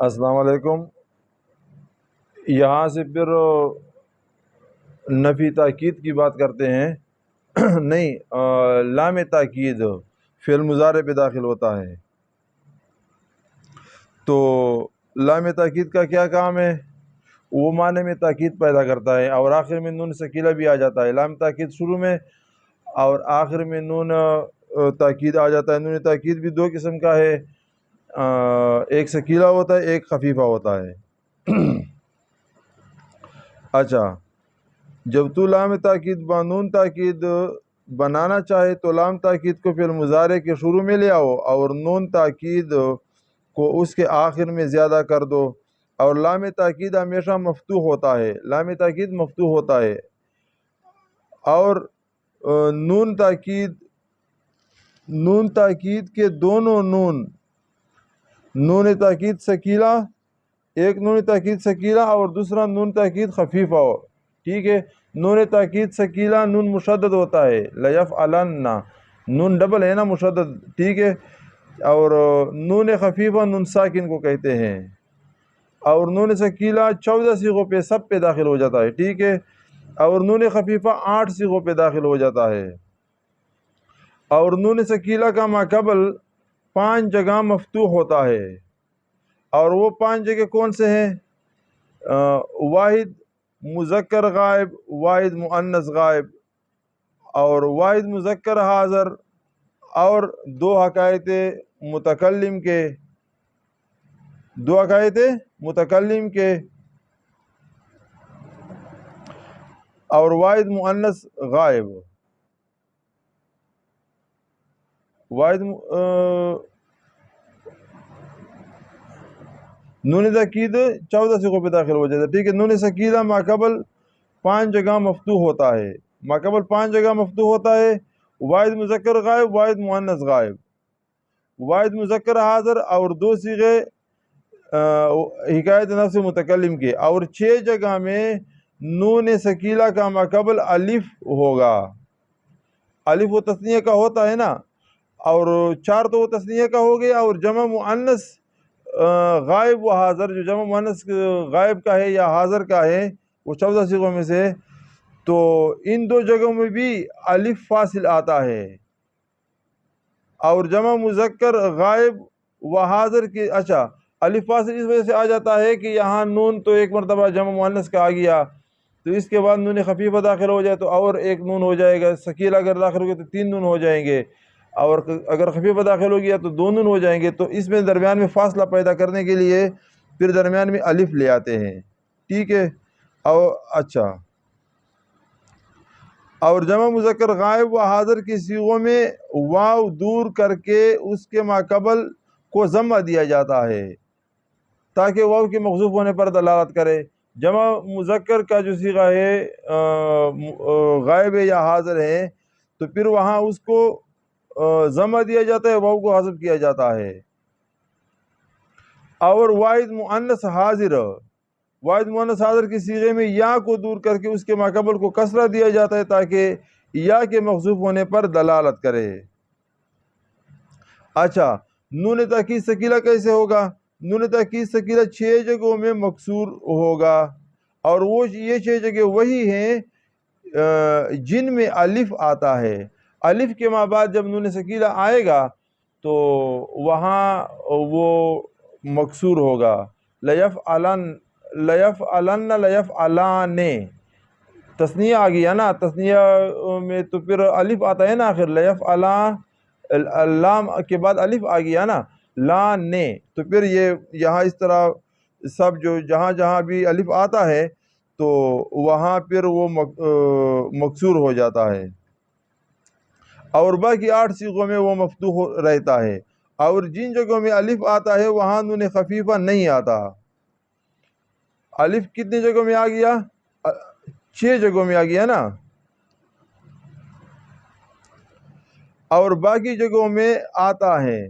السلام علیکم۔ یہاں سے پھر نفی تاکید کی بات کرتے ہیں۔ نہیں، لام تاکید فعل مضارع پہ داخل ہوتا ہے، تو لام تاکید کا کیا کام ہے؟ وہ معنی میں تاکید پیدا کرتا ہے، اور آخر میں نون سکیلہ بھی آ جاتا ہے۔ لام تاکید شروع میں اور آخر میں نون تاکید آ جاتا ہے۔ نون تاکید بھی دو قسم کا ہے، ایک سکیلہ ہوتا ہے، ایک خفیفہ ہوتا ہے۔ اچھا، جب تو لام تاکید با نون تاکید بنانا چاہے تو لام تاکید کو فعل مضارع کے شروع میں لے آؤ اور نون تاکید کو اس کے آخر میں زیادہ کر دو، اور لام تاکید ہمیشہ مفتوح ہوتا ہے، لام تاکید مفتوح ہوتا ہے، اور نون تاکید کے دونوں نون تاکید سکیلہ، ایک نون تاکید سکیلہ اور دوسرا نون تاکید خفیفہ ہو، ٹھیک ہے۔ نون تاکید سکیلہ نون مشدد ہوتا ہے، لیفعلن، نون ڈبل ہے نا، مشدد، ٹھیک ہے۔ اور نون خفیفہ نون ساکن کو کہتے ہیں، اور نون سکیلہ 14 صیغوں پہ سب پہ داخل ہو جاتا ہے، ٹھیک ہے۔ اور نون خفیفہ 8 صیغوں پہ داخل ہو جاتا ہے، اور نون سکیلہ کا ماقبل 5 جگہ مفتوح ہوتا ہے، اور وہ 5 جگہ کون سے ہیں؟ واحد مذکر غائب، واحد مؤنث غائب، اور واحد مذکر حاضر، اور دو حکایت متکلم کے، اور واحد مؤنث غائب۔ نون تاکید 14 صیغوں پہ داخل ہو جاتا ہے، ٹھیک ہے۔ نون سکیلہ ماقبل 5 جگہ مفتوح ہوتا ہے، ماقبل 5 جگہ مفتوح ہوتا ہے، واحد مذکر غائب، واحد مؤنث غائب، واحد مذکر حاضر، اور 2 صیغے حکایت نفس متکلم کے، اور 6 جگہ میں نون سکیلہ کا ماقبل الف ہوگا۔ الف و تثنیہ کا ہوتا ہے نا، اور 4 تو وہ تثنیہ کا ہو گیا، اور جمع مؤنث غائب و حاضر، جو جمع مؤنث غائب کا ہے یا حاضر کا ہے، وہ 14 صیغوں میں سے، تو ان 2 جگہوں میں بھی الف فاصل آتا ہے، اور جمع مذکر غائب و حاضر کے، اچھا الف فاصل اس وجہ سے آ جاتا ہے کہ یہاں نون تو ایک مرتبہ جمع مؤنث کا آ گیا، تو اس کے بعد نون خفیفہ داخل ہو جائے تو اور ایک نون ہو جائے گا، سکیلہ اگر داخل ہو گیا تو 3 نون ہو جائیں گے، اور اگر خفیفہ داخل ہو گیا تو 2 نون ہو جائیں گے، تو اس میں درمیان میں فاصلہ پیدا کرنے کے لیے پھر درمیان میں الف لے آتے ہیں، ٹھیک ہے۔ اور اچھا، اور جمع مذکر غائب و حاضر کی صیغوں میں واو دور کر کے اس کے ماقبل کو ضمہ دیا جاتا ہے تاکہ واو کے محذوف ہونے پر دلالت کرے۔ جمع مذکر کا جو صیغہ ہے غائب ہے یا حاضر ہے، تو پھر وہاں اس کو ضمہ دیا جاتا ہے، واو کو حذف کیا جاتا ہے۔ اور واحد مؤنث حاضر، واحد مؤنث حاضر کی صیغے میں یا کو دور کر کے اس کے ماقبل کو کسرہ دیا جاتا ہے تاکہ یا کے محذوف ہونے پر دلالت کرے۔ اچھا، نون تاکید ثقیلہ کیسے ہوگا؟ نون تاکید ثقیلہ 6 جگہوں میں مکسور ہوگا، اور وہ یہ 6 جگہ وہی ہیں جن میں الف آتا ہے۔ الف کے ماں بعد جب نون ثقیلہ آئے گا تو وہاں وہ مکسور ہوگا، لیفعلن، تثنیہ آ گیا نا، تثنیہ میں تو پھر الف آتا ہے نا آخر، لیفعلن، اللام کے بعد الف آ گیا نا، لانے، تو پھر یہ یہاں اس طرح سب جو جہاں جہاں بھی الف آتا ہے تو وہاں پھر وہ مکسور ہو جاتا ہے، اور باقی 8 صیغوں میں وہ مفتوح رہتا ہے، اور جن جگہوں میں الف آتا ہے وہاں نون خفیفہ نہیں آتا۔ الف کتنی جگہوں میں آ گیا؟ 6 جگہوں میں آ گیا نا، اور باقی جگہوں میں آتا ہے،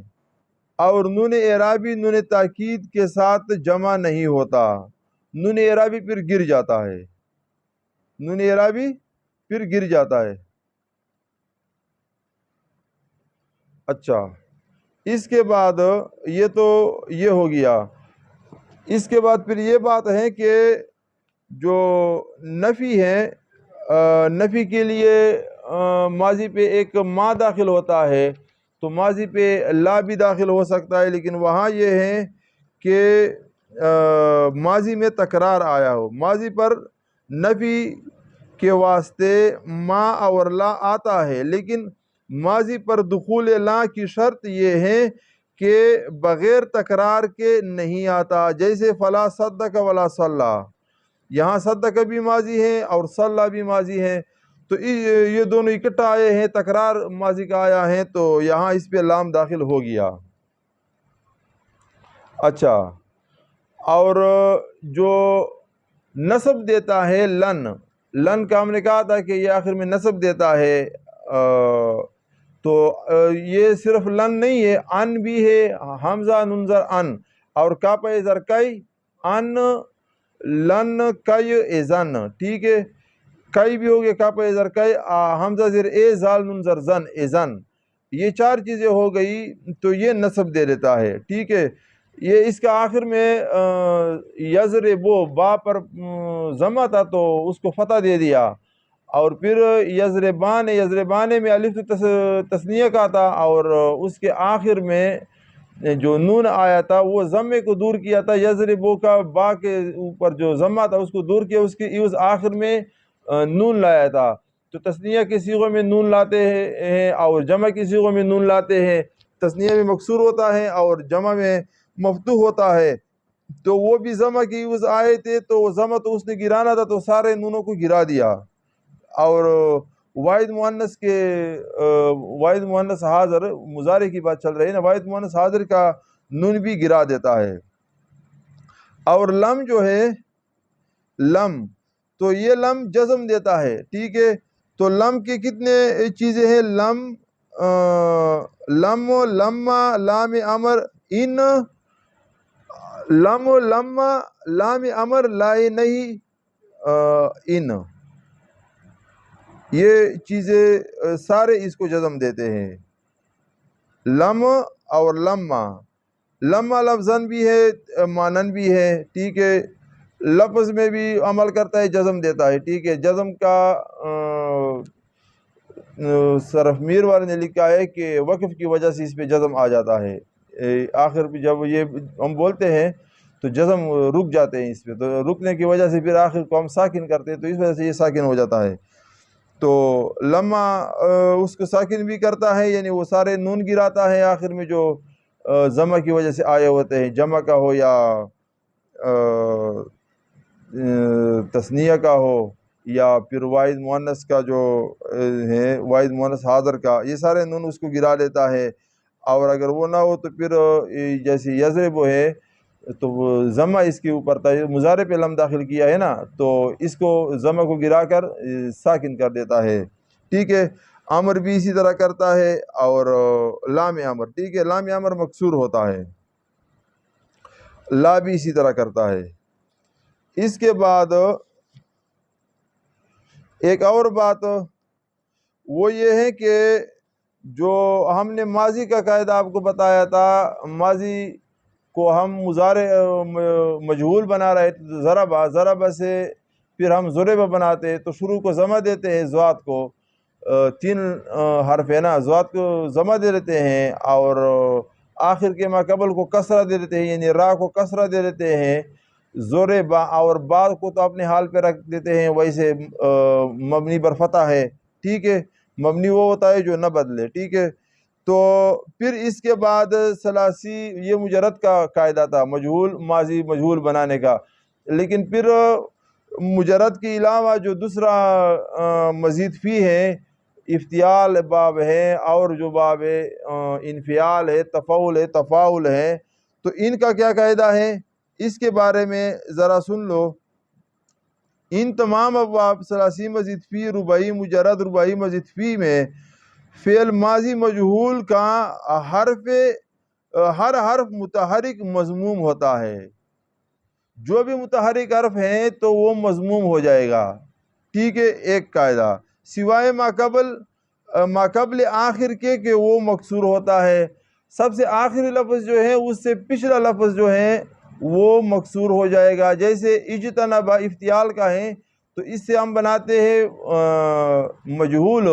اور نون اعرابی نون تاکید کے ساتھ جمع نہیں ہوتا، نون اعرابی پھر گر جاتا ہے، نون اعرابی پھر گر جاتا ہے۔ اچھا، اس کے بعد یہ تو یہ ہو گیا، اس کے بعد پھر یہ بات ہے کہ جو نفی ہے، نفی کے لیے ماضی پہ ایک ما داخل ہوتا ہے، تو ماضی پہ لا بھی داخل ہو سکتا ہے، لیکن وہاں یہ ہے کہ ماضی میں تکرار آیا ہو۔ ماضی پر نفی کے واسطے ما اور لا آتا ہے، لیکن ماضی پر دخول لا کی شرط یہ ہے کہ بغیر تکرار کے نہیں آتا، جیسے فلا صدق ولا صلی، یہاں صدق بھی ماضی ہے اور صلی بھی ماضی ہے، تو یہ دونوں اکٹھا آئے ہیں، تکرار ماضی کا آیا ہے، تو یہاں اس پہ لام داخل ہو گیا۔ اچھا، اور جو نصب دیتا ہے لن کا ہم نے کہا تھا کہ یہ آخر میں نصب دیتا ہے، تو یہ صرف لن نہیں ہے، ان بھی ہے، حمزہ ننظر ان، اور کاپ ازر کئی، ان لن کئی ازن، ٹھیک ہے، کئی بھی ہو گیا، کاپ ازر کئی، حمزہ زر اے زال ننظر زن ازن، یہ چار چیزیں ہو گئی، تو یہ نصب دے دیتا ہے، ٹھیک ہے۔ یہ اس کا آخر میں یضربو با پر ضمہ تھا تو اس کو فتح دے دیا، اور پھر یضربانے میں الف تثنیہ کا تھا، اور اس کے آخر میں جو نون آیا تھا وہ ضمے کو دور کیا تھا، یضربو کا با کے اوپر جو ضمہ تھا اس کو دور کیا، اس کی عوض آخر میں نون لایا تھا۔ تو تثنیہ کے صیغوں میں نون لاتے ہیں اور جمع کی صیغوں میں نون لاتے ہیں، تثنیہ میں مکسور ہوتا ہے اور جمع میں مفتوح ہوتا ہے، تو وہ بھی ضمہ کی عوض آئے تھے، تو وہ ضمہ تو اس نے گرانا تھا، تو سارے نونوں کو گرا دیا، اور واحد مؤنث حاضر مضارع کی بات چل رہی ہے نا، واحد مؤنث حاضر کا نون بھی گرا دیتا ہے۔ اور لم جو ہے لم، تو یہ لم جزم دیتا ہے، ٹھیک ہے، تو لم کے کتنے چیزیں ہیں، لم لما لام امر ان، لما لام امر لائے نہیں ان، یہ چیزیں سارے اس کو جزم دیتے ہیں، لم اور لما لفظاً بھی ہے مانن بھی ہے، ٹھیک ہے، لفظ میں بھی عمل کرتا ہے، جزم دیتا ہے، ٹھیک ہے۔ جزم کا صرف میر والے نے لکھا ہے کہ وقف کی وجہ سے اس پہ جزم آ جاتا ہے، آخر پہ جب یہ ہم بولتے ہیں تو جزم رک جاتے ہیں اس پہ، تو رکنے کی وجہ سے پھر آخر کو ہم ساکن کرتے ہیں، تو اس وجہ سے یہ ساکن ہو جاتا ہے۔ تو لما اس کو ساکن بھی کرتا ہے، یعنی وہ سارے نون گراتا ہے آخر میں جو جمع کی وجہ سے آئے ہوتے ہیں، جمع کا ہو یا تثنیہ کا ہو یا پھر واحد مؤنث کا جو ہے واحد مؤنث حاضر کا، یہ سارے نون اس کو گرا لیتا ہے، اور اگر وہ نہ ہو تو پھر جیسے یضرب ہے تو وہ ضمہ اس کے اوپر تھا، مضارع پہ لم داخل کیا ہے نا، تو اس کو ضمہ کو گرا کر ساکن کر دیتا ہے، ٹھیک ہے۔ امر بھی اسی طرح کرتا ہے، اور لام امر، ٹھیک ہے، لام امر مکسور ہوتا ہے، لا بھی اسی طرح کرتا ہے۔ اس کے بعد ایک اور بات وہ یہ ہے کہ جو ہم نے ماضی کا قاعدہ آپ کو بتایا تھا، ماضی کو ہم مضارع مجہول بنا رہے تھے، ضرب سے پھر ہم ضرب بناتے، تو شروع کو ضمہ دیتے ہیں، ذات کو 3 حرف ہے نا، ذات کو ضمہ دے دیتے ہیں، اور آخر کے ما قبل کو کسرہ دے دیتے ہیں، یعنی را کو کسرہ دے دیتے ہیں، زور با، اور بعد کو تو اپنے حال پہ رکھ دیتے ہیں، ویسے مبنی پر فتح ہے، ٹھیک ہے، مبنی وہ ہوتا ہے جو نہ بدلے، ٹھیک ہے۔ تو پھر اس کے بعد ثلاثی، یہ مجرد کا قاعدہ تھا مجہول ماضی مجہول بنانے کا، لیکن پھر مجرد کے علاوہ جو دوسرا مزید فی ہے، افتعال باب ہے، اور جو باب انفعال ہے، تفعول ہے، تفاعل ہے، تو ان کا کیا قاعدہ ہے اس کے بارے میں ذرا سن لو۔ ان تمام ابواب ثلاثی مزید فی، رباعی مجرد، رباعی مزید فی میں فعل ماضی مجہول کا ہر حرف متحرک مضموم ہوتا ہے، جو بھی متحرک حرف ہیں تو وہ مضموم ہو جائے گا، ٹھیک ہے، ایک قاعدہ، سوائے ما قبل آخر کے کہ وہ مکسور ہوتا ہے، سب سے آخری لفظ جو ہے اس سے پچھلا لفظ جو ہے وہ مکسور ہو جائے گا. جیسے اجتنبا افتعال کا ہے تو اس سے ہم بناتے ہیں مجہول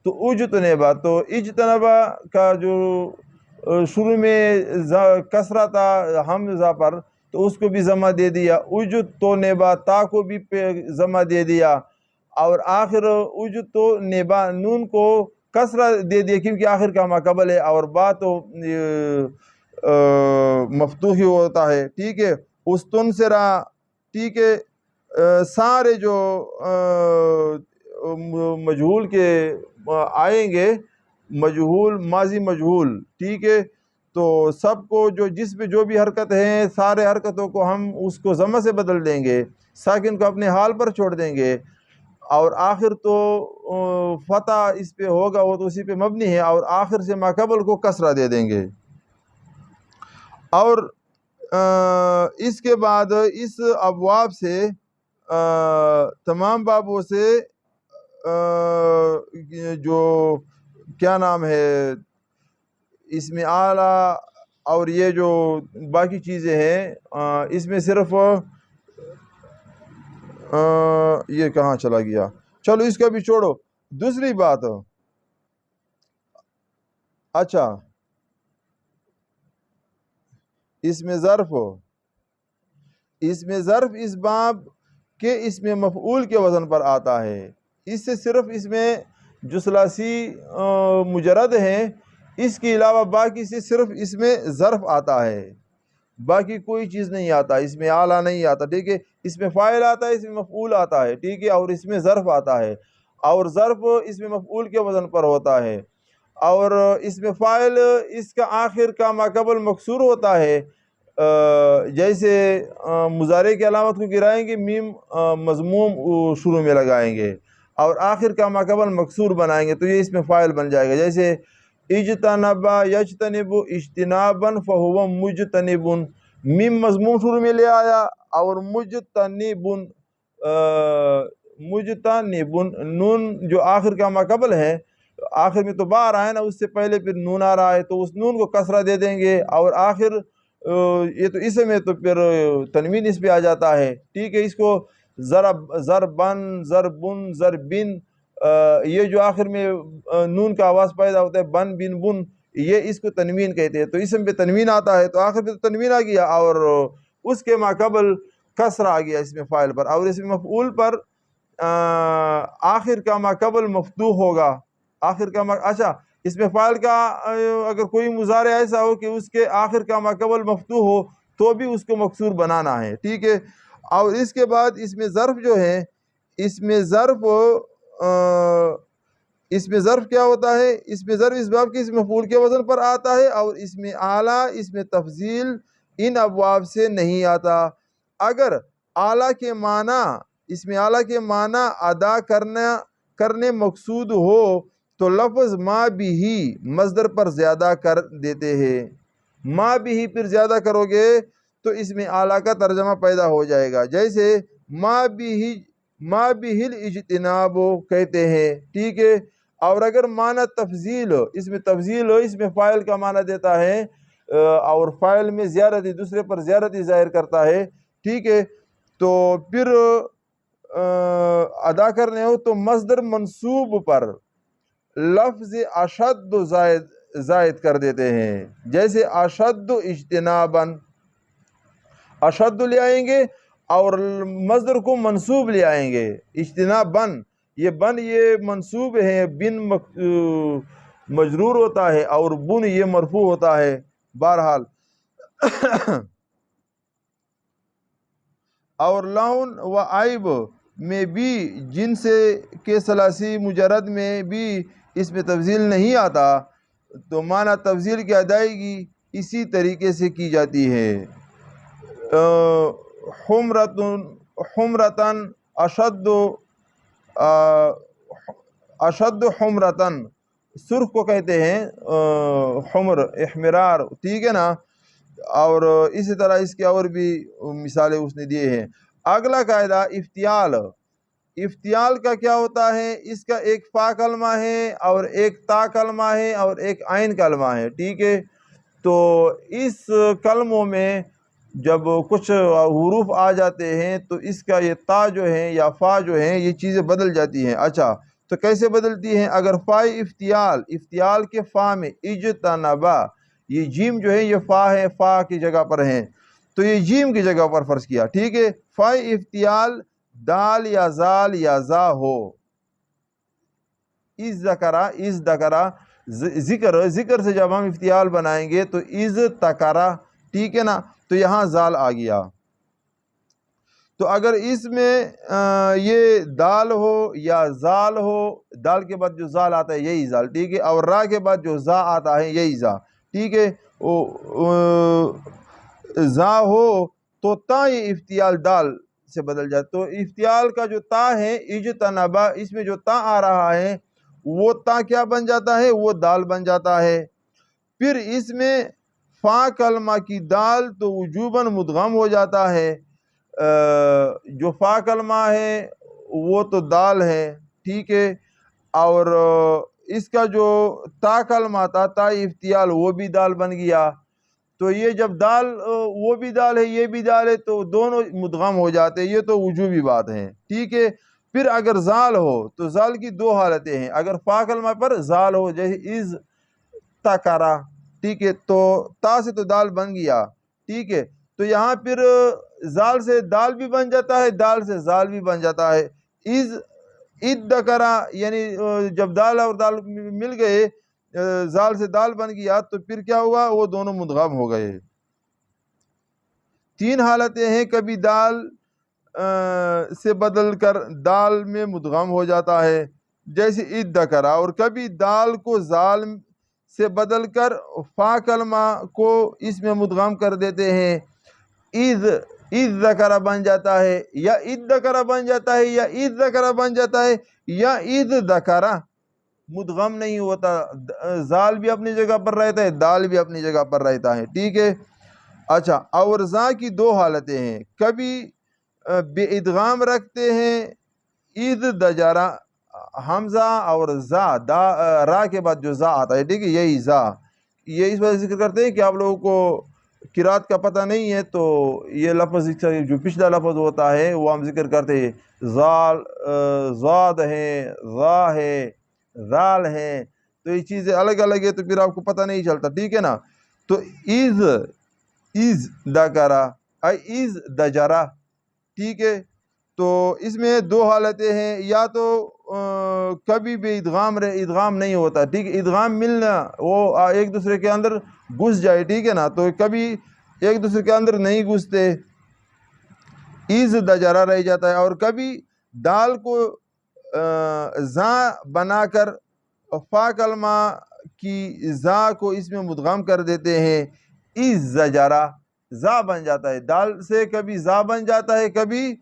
تو اجتنبا. تو اجتنبا کا جو شروع میں کسرہ تھا حمزہ پر تو اس کو بھی ضمہ دے دیا. اجتنبا تا کو بھی ضمہ دے دیا اور آخر اجتنبا نون کو کسرہ دے دیا کیونکہ آخر کا ما قبل ہے اور با تو مفتوح ہی ہوتا ہے. ٹھیک ہے. استنصرا. ٹھیک ہے. سارے جو مجہول کے آئیں گے مجہول ماضی مجہول. ٹھیک ہے. تو سب کو جس پہ جو بھی حرکت ہے سارے حرکتوں کو ہم اس کو ضمہ سے بدل دیں گے, ساکن کو اپنے حال پر چھوڑ دیں گے اور آخر تو فتح اس پہ ہوگا وہ تو اسی پہ مبنی ہے اور آخر سے ما قبل کو کسرہ دے دیں گے. اور اس کے بعد اس ابواب سے تمام بابوں سے جو کیا نام ہے اس میں اعلیٰ اور یہ جو باقی چیزیں ہیں اس میں صرف یہ کہاں چلا گیا, چلو اس کا بھی چھوڑو. دوسری بات, اچھا اس میں ظرف اس باب کے اس میں مفعول کے وزن پر آتا ہے. اس سے صرف اس میں جو ثلاثی مجرد ہیں اس کے علاوہ باقی سے صرف اس میں ظرف آتا ہے, باقی کوئی چیز نہیں آتا. اس میں اعلیٰ نہیں آتا. ٹھیک ہے. اس میں فاعل آتا ہے, اس میں مفعول آتا ہے. ٹھیک ہے. اور اس میں ظرف آتا ہے اور ظرف اس میں مفعول کے وزن پر ہوتا ہے اور اس میں فاعل اس کا آخر کا ما قبل مکسور ہوتا ہے. جیسے مضارع کی علامت کو گرائیں گے میم مضموم شروع میں لگائیں گے اور آخر کا ما قبل مکسور بنائیں گے تو یہ اس میں فاعل بن جائے گا. جیسے اجتنبا یجتنب اجتنابا فہو مجتنب, میم مضموم شروع میں لے آیا اور مجتنب نون جو آخر کا ما قبل ہے, آخر میں تو با آ رہا ہے نا, اس سے پہلے پھر نون آ رہا ہے تو اس نون کو کسرہ دے دیں گے اور آخر یہ تو اسم ہے تو پھر تنوین اس پہ آ جاتا ہے. ٹھیک ہے. اس کو ضربن ضربن ضربن یہ جو آخر میں نون کا آواز پیدا ہوتا ہے بن بن بن یہ اس کو تنوین کہتے ہیں. تو اسم پہ تنوین آتا ہے تو آخر پہ تو تنوین آ گیا اور اس کے ما قبل کسرہ آ گیا اس میں فاعل پر اور اس میں مفعول پر آخر کا ما قبل مفتوح ہوگا. آخر کا اچھا اس میں فاعل کا اگر کوئی مضارع ایسا ہو کہ اس کے آخر کا ما قبل مفتوح ہو تو بھی اس کو مکسور بنانا ہے. ٹھیک ہے. اور اس کے بعد اس میں ظرف جو ہے اس میں ظرف کیا ہوتا ہے, اس میں ظرف اس باب کے اس مفعول کے وزن پر آتا ہے اور اس میں اعلیٰ اس میں تفضیل ان ابواب سے نہیں آتا. اگر اعلیٰ کے معنی اس میں اعلیٰ کے معنی ادا کرنے مقصود ہو تو لفظ ما بھی مصدر پر زیادہ کر دیتے ہیں. ما بھی پھر زیادہ کرو گے تو اس میں اعلیٰ کا ترجمہ پیدا ہو جائے گا. جیسے ما بھی الاجتناب کہتے ہیں. ٹھیک ہے. اور اگر معنی تفضیل اس میں تفضیل ہو اس میں فاعل کا معنی دیتا ہے اور فاعل میں زیادتی دوسرے پر زیادتی ظاہر کرتا ہے. ٹھیک ہے. تو پھر ادا کرنے ہو تو مصدر منصوب پر لفظ اشد زائد کر دیتے ہیں. جیسے اشد اجتنابا اشد لے آئیں گے اور مصدر کو منصوب لے آئیں گے. اجتنابا یہ منصوب ہے, بن مجرور ہوتا ہے اور بن یہ مرفوع ہوتا ہے. بہرحال اور لون و عیب میں بھی جن سے کے ثلاثی مجرد میں بھی اس میں تفضیل نہیں آتا تو معنی تفضیل کی ادائیگی اسی طریقے سے کی جاتی ہے. حمرتن اشد حمرتن سرخ کو کہتے ہیں حمر احمرار. ٹھیک ہے نا. اور اسی طرح اس کے اور بھی مثالیں اس نے دیے ہیں. اگلا قاعدہ افتعال کا کیا ہوتا ہے, اس کا ایک فا کلمہ ہے اور ایک تا کلمہ ہے اور ایک عین کلمہ ہے. ٹھیک ہے. تو اس کلموں میں جب کچھ حروف آ جاتے ہیں تو اس کا یہ تا جو ہے یا فا جو ہیں یہ چیزیں بدل جاتی ہیں۔ اچھا تو کیسے بدلتی ہیں؟ اگر فائے افتیال کے فا میں اجتنبا، یہ جیم جو ہے یہ فا ہے، فا کی جگہ پر ہیں، تو یہ جیم کی جگہ پر فرض کیا، ٹھیک ہے۔ فائے افتیال دال یا زال یا زا ہو، از ذکرہ ذکر سے جب ہم افتیال بنائیں گے تو از تکرہ، ٹھیک ہے نا، تو یہاں زال آ گیا۔ تو اگر اس میں یہ دال ہو یا زال ہو، دال کے بعد جو زال آتا ہے یہی زال، ٹھیک ہے، اور را کے بعد جو زا آتا ہے یہی زا، ٹھیک ہے، زا ہو تو تا یہ افتیال دال سے بدل جاتا، تو افتیال کا جو تا ہے اجتنبا، اس میں جو تا آ رہا ہے وہ تا کیا بن جاتا ہے؟ وہ دال بن جاتا ہے۔ پھر اس میں فا کلمہ کی دال تو وجوباً مدغم ہو جاتا ہے، جو فا کلمہ ہے وہ تو دال ہے، ٹھیک ہے، اور اس کا جو تا کلمہ تھا تا افتیال وہ بھی دال بن گیا، تو یہ جب دال وہ بھی دال ہے یہ بھی دال ہے تو دونوں مدغم ہو جاتے ہیں، یہ تو وجوبی بات ہے، ٹھیک ہے۔ پھر اگر زال ہو تو زال کی دو حالتیں ہیں، اگر فا کلمہ پر زال ہو جیسے از تکرہ، ٹھیک ہے، تو تا سے تو دال بن گیا، ٹھیک ہے، تو یہاں پھر زال سے دال بھی بن جاتا ہے، دال سے زال بھی بن جاتا ہے۔ ادکرہ یعنی جب دال اور دال مل گئے، زال سے دال بن گیا تو پھر کیا ہوا؟ وہ دونوں مدغم ہو گئے۔ تین حالتیں ہیں، کبھی دال سے بدل کر دال میں مدغم ہو جاتا ہے جیسے ادکرہ، اور کبھی دال کو زال سے بدل کر فا کلمہ کو اس میں مدغم کر دیتے ہیں، اذ ذکرہ بن جاتا ہے، یا ادکرہ بن جاتا ہے، یا اذ ذکرہ بن جاتا ہے، یا اذ ذکرہ، مدغم نہیں ہوتا، زال بھی اپنی جگہ پر رہتا ہے، دال بھی اپنی جگہ پر رہتا ہے، ٹھیک ہے۔ اچھا اور زا کی دو حالتیں ہیں، کبھی بے ادغام رکھتے ہیں، اذ دجرہ، حمزہ اور زا را کے بعد جو زا آتا ہے، ٹھیک ہے، یہی زا، یہ اس وجہ ذکر کرتے ہیں کہ آپ لوگوں کو قرات کا پتہ نہیں ہے تو یہ لفظ جو پچھلا لفظ ہوتا ہے وہ ہم ذکر کرتے ہیں، زاد ہے، ذا ہے، ذال ہے، تو یہ چیزیں الگ الگ ہے تو پھر آپ کو پتہ نہیں چلتا، ٹھیک ہے نا۔ تو از دکرہ از دجرہ، ٹھیک ہے، تو اس میں دو حالتیں ہیں، یا تو کبھی بھی ادغام نہیں ہوتا، ٹھیک ہے، ادغام ملنا وہ ایک دوسرے کے اندر گھس جائے، ٹھیک ہے نا، تو کبھی ایک دوسرے کے اندر نہیں گھستے، از دجرہ رہ جاتا ہے، اور کبھی دال کو زا بنا کر فا کلمہ کی زا کو اس میں مدغم کر دیتے ہیں، از زجرہ، زا بن جاتا ہے، دال سے کبھی زا بن جاتا ہے، کبھی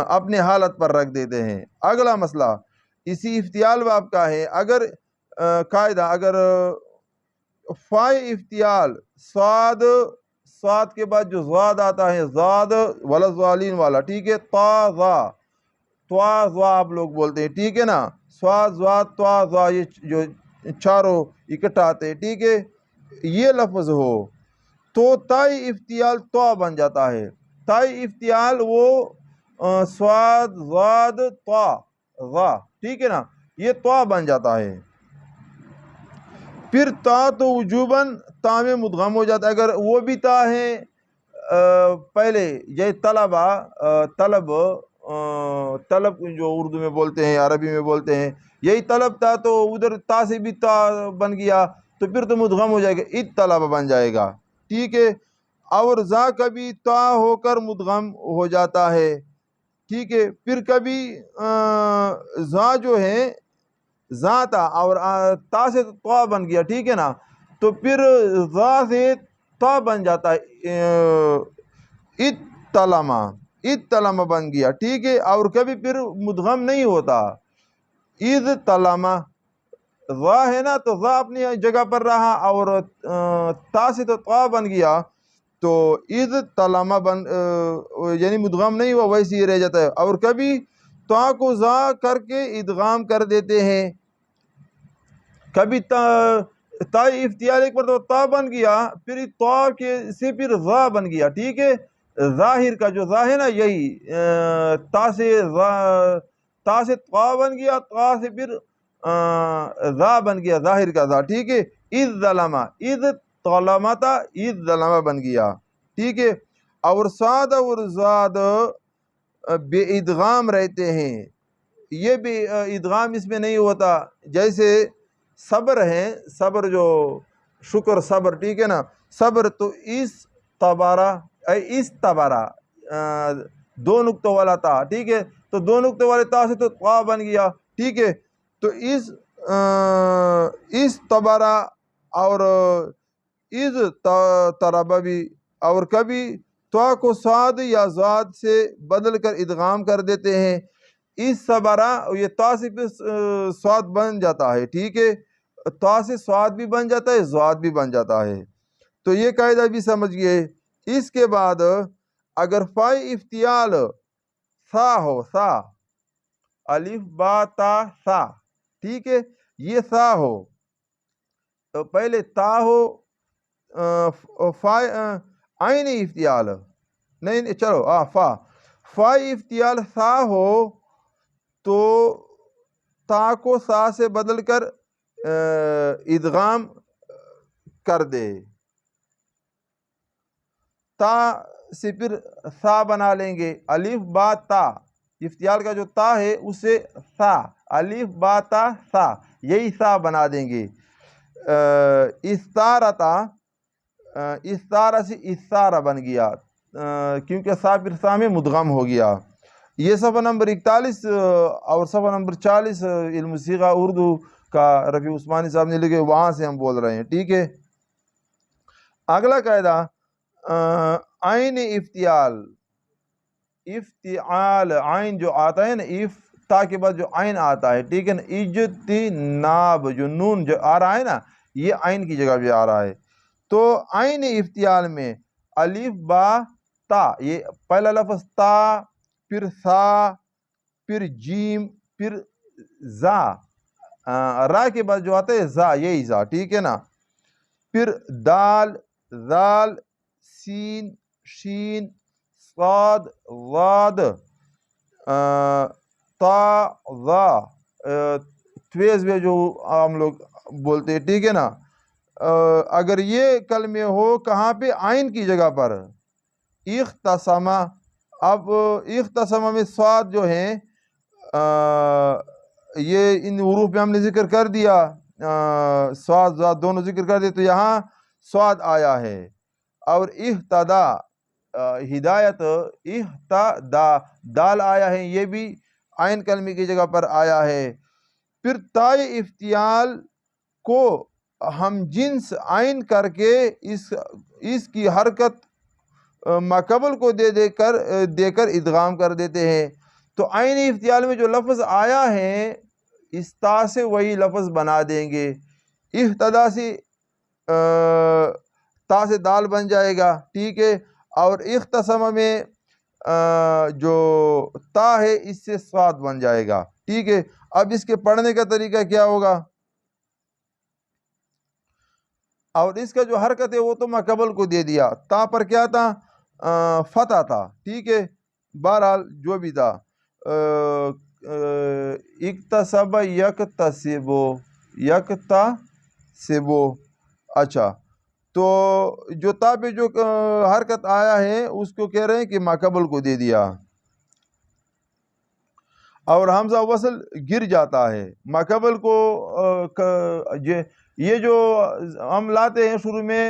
اپنے حالت پر رکھ دیتے ہیں۔ اگلا مسئلہ اسی افتیال باب کا ہے، اگر قاعدہ اگر فائے افتیال صاد کے بعد جو زاد آتا ہے، زاد ولا ضالین والا، ٹھیک ہے، تا زا آپ لوگ بولتے ہیں، ٹھیک ہے نا، سواد زاد تا زا، یہ جو چاروں اکٹھا آتے ہیں، ٹھیک ہے، یہ لفظ ہو تو تائی افتیال تو بن جاتا ہے، تائی افتیال وہ سواد زاد تا زا، ٹھیک ہے نا، یہ تو بن جاتا ہے۔ پھر تا تو وجوباً تا میں مدغم ہو جاتا ہے، اگر وہ بھی تا ہے پہلے، یہ طلب جو اردو میں بولتے ہیں، عربی میں بولتے ہیں، یہی طلب تھا تو ادھر تا سے بھی تا بن گیا تو پھر تو مدغم ہو جائے گا، طلب بن جائے گا، ٹھیک ہے، اور زا کبھی تا ہو کر مدغم ہو جاتا ہے، ٹھیک ہے، پھر کبھی زا جو ہے زا تھا اور تا سے تو بن گیا، ٹھیک ہے نا، تو پھر زا سے تا بن جاتا ہے، اتلمہ بن گیا، ٹھیک ہے، اور کبھی پھر مدغم نہیں ہوتا، اذ تلمہ، زا ہے نا تو زا اپنی جگہ پر رہا اور تا سے تو تا بن گیا تو اذ تلمہ یعنی مدغم نہیں ہوا، ویسے ہی رہ جاتا ہے، اور کبھی تا کو زا کر کے ادغام کر دیتے ہیں، کبھی تا افتعال ایک مرتبہ تا بن گیا، پھر تا کے سے پھر ذا بن گیا، ٹھیک ہے. ظاہر کا جو ذا ہے نا یہی تا سے تا بن گیا، تا سے پھر ذا بن گیا، ظاہر کا ذا، ٹھیک ہے. اذ ظلما، اذ طلمتا، اذ ظلما بن گیا، ٹھیک ہے. اور صاد اور زاد بے ادغام رہتے ہیں، یہ بھی ادغام اس میں نہیں ہوتا. جیسے صبر ہے، صبر جو شکر صبر، ٹھیک ہے نا. صبر تو اس تبارہ، اس تبارہ دو نقطوں والا تا، ٹھیک ہے. تو دو نقطوں والے تا سے تو تا بن گیا، ٹھیک ہے. تو اس تبارہ اور از تربہ بھی، اور کبھی تو کو صاد یا زاد سے بدل کر ادغام کر دیتے ہیں. اس صبرہ یہ تا سے پھر صاد بن جاتا ہے، ٹھیک ہے. تا سے صاد بھی بن جاتا ہے، زاد بھی بن جاتا ہے. تو یہ قاعدہ بھی سمجھ گئے. اس کے بعد اگر فائی افتعال سا ہو، سا الف با تا سا، ٹھیک ہے. یہ سا ہو تو پہلے تا ہو عین افتعال، نہیں چلو فائی افتعال سا ہو تو تا کو سا سے بدل کر ادغام کر دے. تا سے پھر سا بنا لیں گے، الف با تا، افتعال کا جو تا ہے اسے سا، الف با تا سا، یہی سا بنا دیں گے. استارتا، استارہ سے استارہ بن گیا، کیونکہ سا پھر سا میں مدغم ہو گیا. یہ صفحہ نمبر 41 اور صفحہ نمبر 40 علم صیغہ اردو کا رفیع عثمانی صاحب نے لکھے، وہاں سے ہم بول رہے ہیں، ٹھیک ہے. اگلا قاعدہ عین افتعال، افتعال عین جو آتا ہے نا، تا کے بعد جو عین آتا ہے، ٹھیک ہے نا. اجتناب جو نون جو آ رہا ہے نا، یہ عین کی جگہ پہ آ رہا ہے. تو عین افتعال میں الف با تا، یہ پہلا لفظ تا، پھر سا، پھر جیم، پھر زا، را کے بعد جو آتا ہے زا، یہی زا، ٹھیک ہے نا. پھر دال، ذال، سین، شین، صاد، ضاد، تا، ذا، تیز میں جو ہم لوگ بولتے ہیں، ٹھیک ہے نا. اگر یہ کلمے ہو کہاں پہ؟ عین کی جگہ پر. اختصمہ، اب اختصمہ میں صاد جو ہیں یہ ان حروف میں ہم نے ذکر کر دیا، صاد زاد دونوں ذکر کر دیے، تو یہاں صاد آیا ہے. اور اہتدا ہدایت، اہتدا دال آیا ہے، یہ بھی عین کلمے کی جگہ پر آیا ہے. پھر تائے افتعال کو ہم جنس عین کر کے اس کی حرکت ماقبل کو دے کر ادغام کر دیتے ہیں. تو عین افتعال میں جو لفظ آیا ہے اس تا سے وہی لفظ بنا دیں گے. اہتدا سے تا سے دال بن جائے گا، ٹھیک ہے. اور اختصم میں جو تا ہے اس سے صاد بن جائے گا، ٹھیک ہے. اب اس کے پڑھنے کا طریقہ کیا ہوگا؟ اور اس کا جو حرکت ہے وہ تو ماقبل کو دے دیا، تا پر کیا تھا؟ فتح تھا، ٹھیک ہے. بہرحال جو بھی تھا، اکتسب یکتسبو، یکتسبو. اچھا، تو جو تا پہ جو حرکت آیا ہے اس کو کہہ رہے ہیں کہ ماقبل کو دے دیا. اور حمزہ وصل گر جاتا ہے ماقبل کو. یہ جو ہم لاتے ہیں شروع میں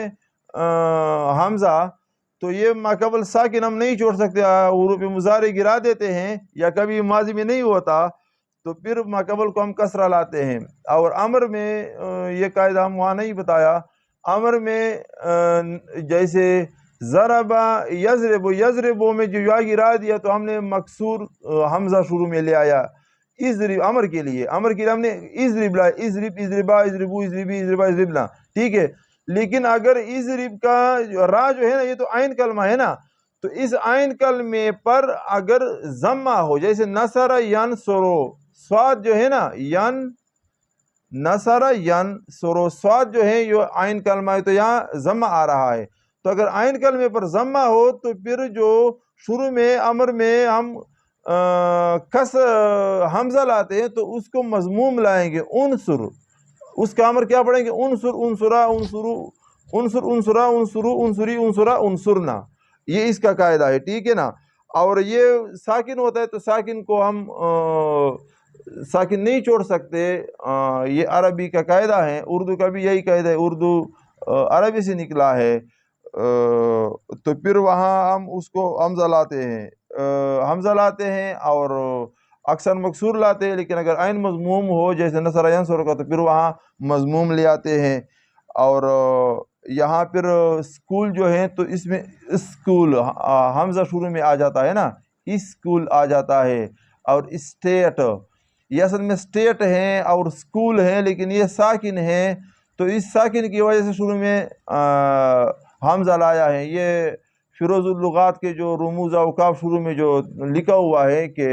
حمزہ، تو یہ ماقبل ساکن ہم نہیں چھوڑ سکتے، حروف مضارع گرا دیتے ہیں، یا کبھی ماضی میں نہیں ہوتا تو پھر ماقبل کو ہم کسرہ لاتے ہیں. اور امر میں یہ قاعدہ ہم وہاں نہیں بتایا. امر میں جیسے ضربا یضرب، یضربو میں جو یا گرا دیا تو ہم نے مکسور حمزہ شروع میں لے آیا. اضرب امر کے لیے ہم نے اضرب لا، اضرب، اضربا، اضربو، اضربی، اضربا، اضربنا، ٹھیک ہے. لیکن اگر اضرب کا را جو ہے نا یہ تو عین کلمہ ہے نا، تو اس عین کلمے پر اگر ضمہ ہو، جیسے نصر ینصرو، صاد جو ہے نا ین نصر ینصر، سواد جو ہے یہ عین کلمہ ہے تو یہاں ضمہ آ رہا ہے، تو اگر عین کلمے پر ضمہ ہو تو پھر جو شروع میں امر میں ہم کس حمزہ لاتے ہیں تو اس کو مضموم لائیں گے انصر، اس کا امر کیا پڑھیں گے انصر انصرا انصرو انصر انصرا انصرو انصری انصرا انصرنا، یہ اس کا قاعدہ ہے، ٹھیک ہے نا۔ اور یہ ساکن ہوتا ہے تو ساکن کو ہم ساکن نہیں چھوڑ سکتے، یہ عربی کا قاعدہ ہے، اردو کا بھی یہی قاعدہ ہے، اردو عربی سے نکلا ہے، تو پھر وہاں ہم اس کو حمزہ لاتے ہیں، حمزہ لاتے ہیں اور اکثر مکسور لاتے ہیں، لیکن اگر عین مضموم ہو جیسے نصر ینصر کا تو پھر وہاں مضموم لے آتے ہیں۔ اور یہاں پھر اسکول جو ہے تو اس میں اسکول حمزہ شروع میں آ جاتا ہے نا، اسکول آ جاتا ہے، اور اسٹیٹ، یہ اصل میں اسٹیٹ ہیں اور اسکول ہیں لیکن یہ ساکن ہیں، تو اس ساکن کی وجہ سے شروع میں حمزہ لایا ہے۔ یہ فیروز اللغات کے جو رموز اوقاف شروع میں جو لکھا ہوا ہے کہ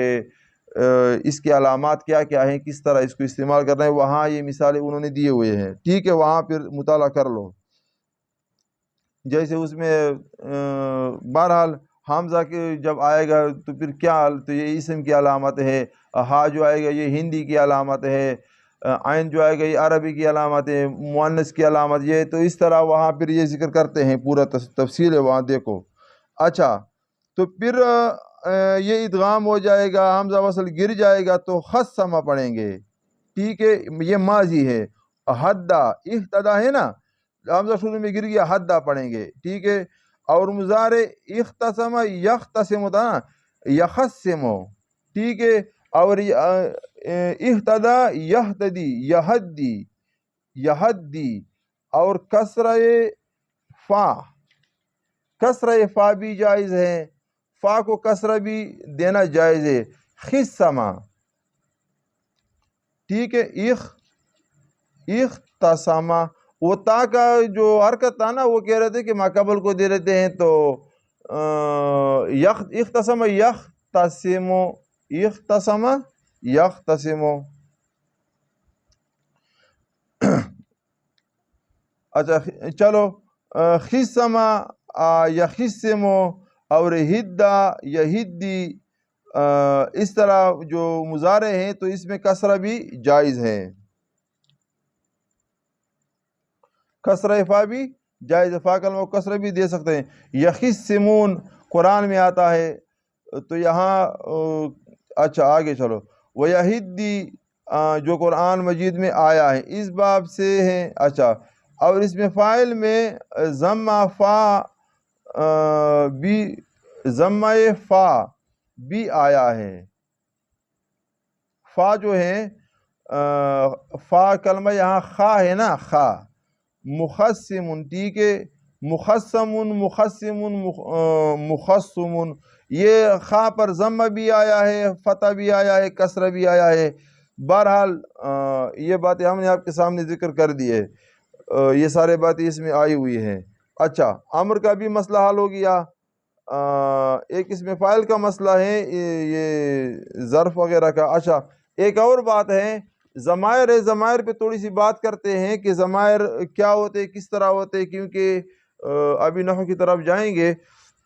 اس کے علامات کیا کیا ہیں، کس طرح اس کو استعمال کرنا ہے، وہاں یہ مثالیں انہوں نے دیے ہوئے ہیں، ٹھیک ہے، وہاں پھر مطالعہ کر لو۔ جیسے اس میں بہرحال حمزہ کے جب آئے گا تو پھر کیا، تو یہ اسم کی علامت ہے، ہا جو آئے گا یہ ہندی کی علامت ہے، عین جو آئے گا یہ عربی کی علامت ہے، مؤنث کی علامت یہ، تو اس طرح وہاں پھر یہ ذکر کرتے ہیں، پورا تفصیل ہے وہاں دیکھو۔ اچھا تو پھر یہ ادغام ہو جائے گا، حمزہ وصل گر جائے گا تو خصمہ پڑھیں گے، ٹھیک ہے، یہ ماضی ہے، حدا اہتدا ہے نا، حمزہ شروع میں گر گیا حدا پڑھیں گے، ٹھیک ہے۔ اور مضارع اختصم یختصم تھا نا، یخصم، ٹھیک ہے، اور اہتدا یہتدی یہدی یہدی، اور کسرہ فا، کسرہ فا بھی جائز ہے، فا کو کسرہ بھی دینا جائز ہے، خصمہ، ٹھیک ہے، اختصمہ، وہ تا کا جو حرکت تھا نا وہ کہہ رہے تھے کہ ماقبل کو دے رہتے ہیں تو اختصم یختصم، اختصم یختصم، اچھا چلو، خصمہ یخصم اور ہدا یہدی، اس طرح جو مضارع ہیں تو اس میں کسرہ بھی جائز ہے، کسرہ فا بھی جائز ہے، فا کلمہ کو کسرہ بھی دے سکتے ہیں۔ یخصمون قرآن میں آتا ہے، تو یہاں اچھا آگے چلو، وَيَهِدِّ جو قرآن مجید میں آیا ہے اس باب سے ہے، اچھا، اور اس میں فاعل میں ضمہ فا بھی، ضمہ فا بھی آیا ہے، فا جو ہے فا کلمہ یہاں خا ہے نا، خا، مخصم، ٹھیک ہے، مخصم مخصم مخصم، یہ خا پر ضمہ بھی آیا ہے، فتح بھی آیا ہے، کسرہ بھی آیا ہے، بہرحال یہ باتیں ہم نے آپ کے سامنے ذکر کر دی ہے، یہ سارے باتیں اس میں آئی ہوئی ہیں۔ اچھا امر کا بھی مسئلہ حل ہو گیا، ایک اس میں فاعل کا مسئلہ ہے، یہ ظرف وغیرہ کا۔ اچھا ایک اور بات ہے، ضمائر ہے، ضمائر پہ تھوڑی سی بات کرتے ہیں کہ ضمائر کیا ہوتے، کس طرح ہوتے، کیونکہ ابھی نحو کی طرف جائیں گے۔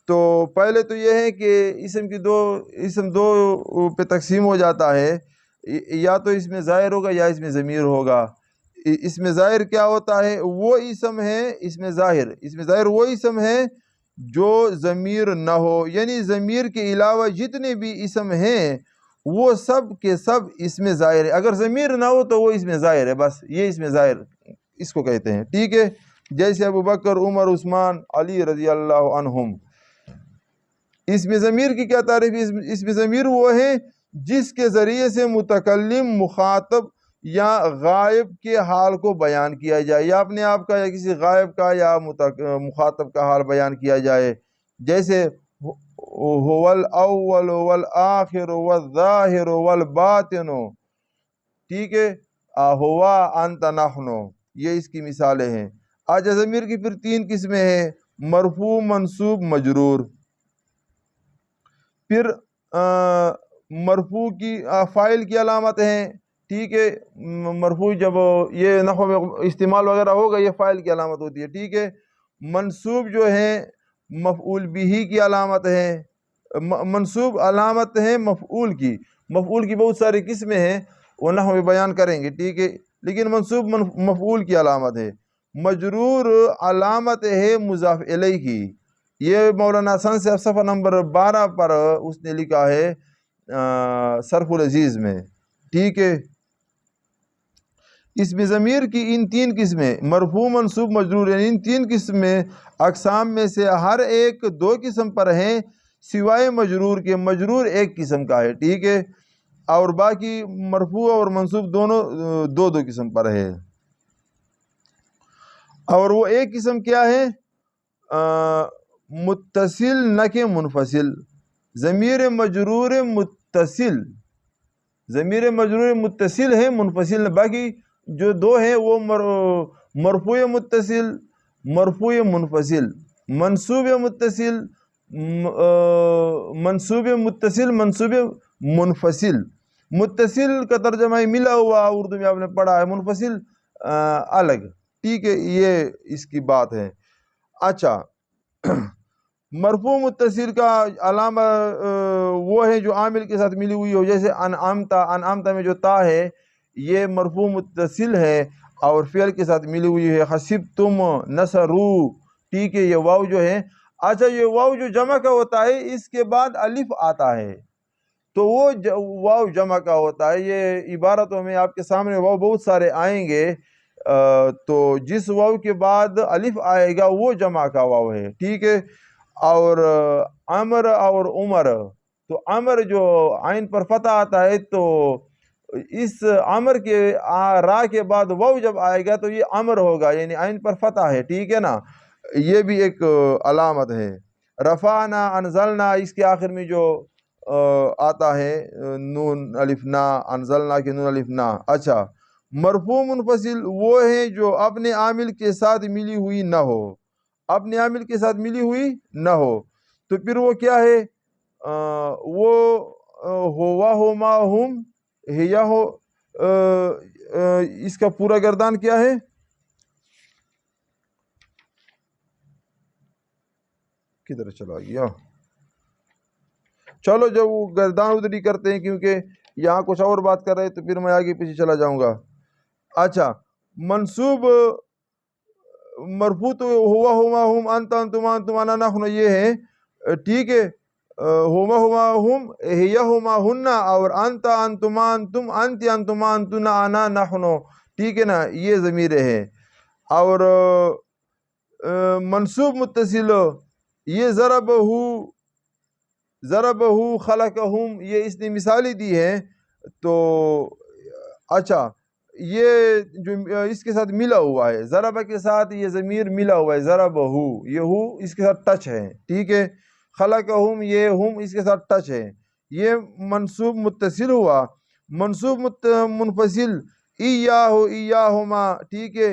تو پہلے تو یہ ہے کہ اسم دو پہ تقسیم ہو جاتا ہے، یا تو اس میں ظاہر ہوگا یا اس میں ضمیر ہوگا۔ اس میں ظاہر کیا ہوتا ہے، وہ اسم ہے، اس میں ظاہر وہ اسم ہے جو ضمیر نہ ہو، یعنی ضمیر کے علاوہ جتنے بھی اسم ہیں وہ سب کے سب اس میں ظاہر ہے، اگر ضمیر نہ ہو تو وہ اس میں ظاہر ہے، بس یہ اس میں ظاہر اس کو کہتے ہیں، ٹھیک ہے، جیسے ابو بکر، عمر، عثمان، علی رضی اللہ عنہم۔ اس میں ضمیر کی کیا تعریف ہے، اس میں ضمیر وہ ہے جس کے ذریعے سے متکلم، مخاطب یا غائب کے حال کو بیان کیا جائے، یا اپنے آپ کا یا کسی غائب کا یا مخاطب کا حال بیان کیا جائے، جیسے هو الاول والآخر والظاہر والباطن، ٹھیک ہے، ہوا انت نحن، یہ اس کی مثالیں ہیں۔ آج ضمیر کی پھر 3 قسمیں ہیں، مرفوع، منصوب، مجرور۔ پھر مرفوع کی فاعل کی علامت ہیں ٹھیک ہے، مرفوع جب یہ نحو میں استعمال وغیرہ ہوگا یہ فاعل کی علامت ہوتی ہے، ٹھیک ہے۔ منصوب جو ہے مفعول بھی کی علامت ہے، منصوب علامت ہے مفعول کی بہت ساری قسمیں ہیں، وہ نحو میں بیان کریں گے، ٹھیک ہے، لیکن منصوب مفعول کی علامت ہے۔ مجرور علامت ہے مضاف الیہ کی، یہ مولانا حسن سے صفحہ نمبر 12 پر اس نے لکھا ہے صرف العزیز میں، ٹھیک ہے۔ اسم ضمیر کی ان 3 قسمیں مرفوع منصوب مجرور، یعنی ان 3 قسمیں اقسام میں سے ہر ایک 2 قسم پر ہیں، سوائے مجرور کے، مجرور 1 قسم کا ہے، ٹھیک ہے، اور باقی مرفوع اور منصوب دونوں 2 قسم پر ہے۔ اور وہ ایک قسم کیا ہے؟ متصل نہ کہ منفصل، ضمیر مجرور متصل ہے، منفصل نہ، باقی جو 2 ہیں وہ مرفوع متصل، مرفوع منفصل، منصوب متصل، منصوب منفصل۔ متصل کا ترجمہ ہے ملا ہوا، اردو میں آپ نے پڑھا ہے، منفصل الگ، ٹھیک ہے، یہ اس کی بات ہے۔ اچھا، مرفوع متصل کا علامہ وہ ہے جو عامل کے ساتھ ملی ہوئی ہو، جیسے انعمتا میں جو تا ہے یہ مرفوع متصل ہے اور فعل کے ساتھ ملی ہوئی ہے۔ حسبتم، نصرو، ٹھیک ہے، یہ واو جو ہے، اچھا یہ واو جو جمع کا ہوتا ہے اس کے بعد الف آتا ہے تو وہ واو جمع کا ہوتا ہے۔ یہ عبارتوں میں آپ کے سامنے واو بہت سارے آئیں گے، تو جس واو کے بعد الف آئے گا وہ جمع کا واو ہے، ٹھیک ہے۔ اور عمر اور عمر، تو عمر جو عین پر فتح آتا ہے تو اس عمر کے را کے بعد واو جب آئے گا تو یہ عمر ہوگا، یعنی عین پر فتح ہے، ٹھیک ہے نا، یہ بھی ایک علامت ہے۔ رفعنا، انزلنا، اس کے آخر میں جو آتا ہے نون الف نا، انزلنا کے نون الف نا۔ اچھا، مرفوع منفصل وہ ہے جو اپنے عامل کے ساتھ ملی ہوئی نہ ہو، اپنے عامل کے ساتھ ملی ہوئی نہ ہو، تو پھر وہ کیا ہے؟ وہ ہوا، ہما، ہم، ہیا ہو، اس کا پورا گردان کیا ہے؟ کدھر چلا گیا؟ چلو جب وہ گردان ادری کرتے ہیں کیونکہ یہاں کچھ اور بات کر رہے تو پھر میں آگے پیچھے چلا جاؤں گا۔ اچھا، منصوب مرفوع تو ہوا، ہما، ہم، انت، انتما، انتمانا، نحن، یہ ہے، ٹھیک ہے، ہما، ہما، ہم، ہیا، ہما، ہننا، اور انت، انتما، انتم، انت، انتما، انتنا، انا، نحن، ٹھیک ہے نا، یہ ضمیریں ہیں۔ اور منصوب متصل یہ ضربہ، خلقہم، یہ اس نے مثالی دی ہے، تو اچھا یہ جو اس کے ساتھ ملا ہوا ہے، ضربہ کے ساتھ یہ ضمیر ملا ہوا ہے، ضربہ، یہ ہو اس کے ساتھ ٹچ ہے، ٹھیک ہے، خلقہم یہ ہم اس کے ساتھ ٹچ ہے، یہ منصوب متصل ہوا۔ منصوب منفصل ایاہ، ایاہما، ٹھیک ہے،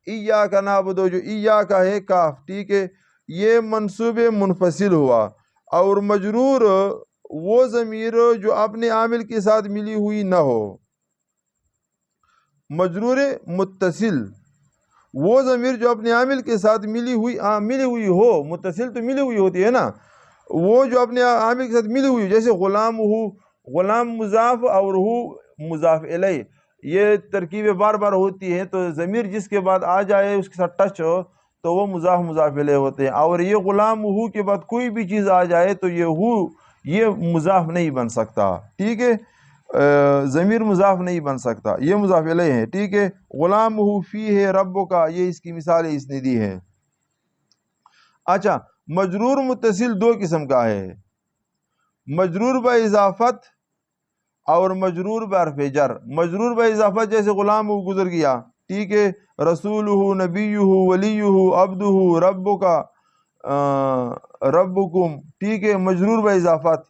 ایاک نعبدو جو ایاک ہے کاف، ٹھیک ہے، یہ منصوب منفصل ہوا۔ اور مجرور وہ ضمیر جو اپنے عامل کے ساتھ ملی ہوئی نہ ہو، مجرور متصل وہ ضمیر جو اپنے عامل کے ساتھ ملی ہوئی ہو، متصل تو ملی ہوئی ہوتی ہے نا، وہ جو اپنے عامل کے ساتھ ملی ہوئی، جیسے غلام ہو، غلام مضاف اور ہو مضاف الیہ، یہ ترکیبیں بار بار ہوتی ہیں، تو ضمیر جس کے بعد آ جائے اس کے ساتھ ٹچ ہو تو وہ مضاف الیہ ہوتے ہیں، اور یہ غلام ہو کے بعد کوئی بھی چیز آ جائے تو یہ مضاف نہیں بن سکتا، ٹھیک ہے، ضمیر مضاف نہیں بن سکتا، یہ مضاف الیہ ہے، ٹھیک ہے۔ غلام ہو فی ہے رب کا، یہ اس کی مثال اس نے دی ہے۔ اچھا، مجرور متصل 2 قسم کا ہے، مجرور با اضافت اور مجرور بحرف جر۔ مجرور با اضافت جیسے غلام ہو گزر گیا، ٹھیک ہے، رسولہ، نبیہ، ولیہ، عبدہ، ربک، ربکم، ٹھیک ہے، مجرور با اضافت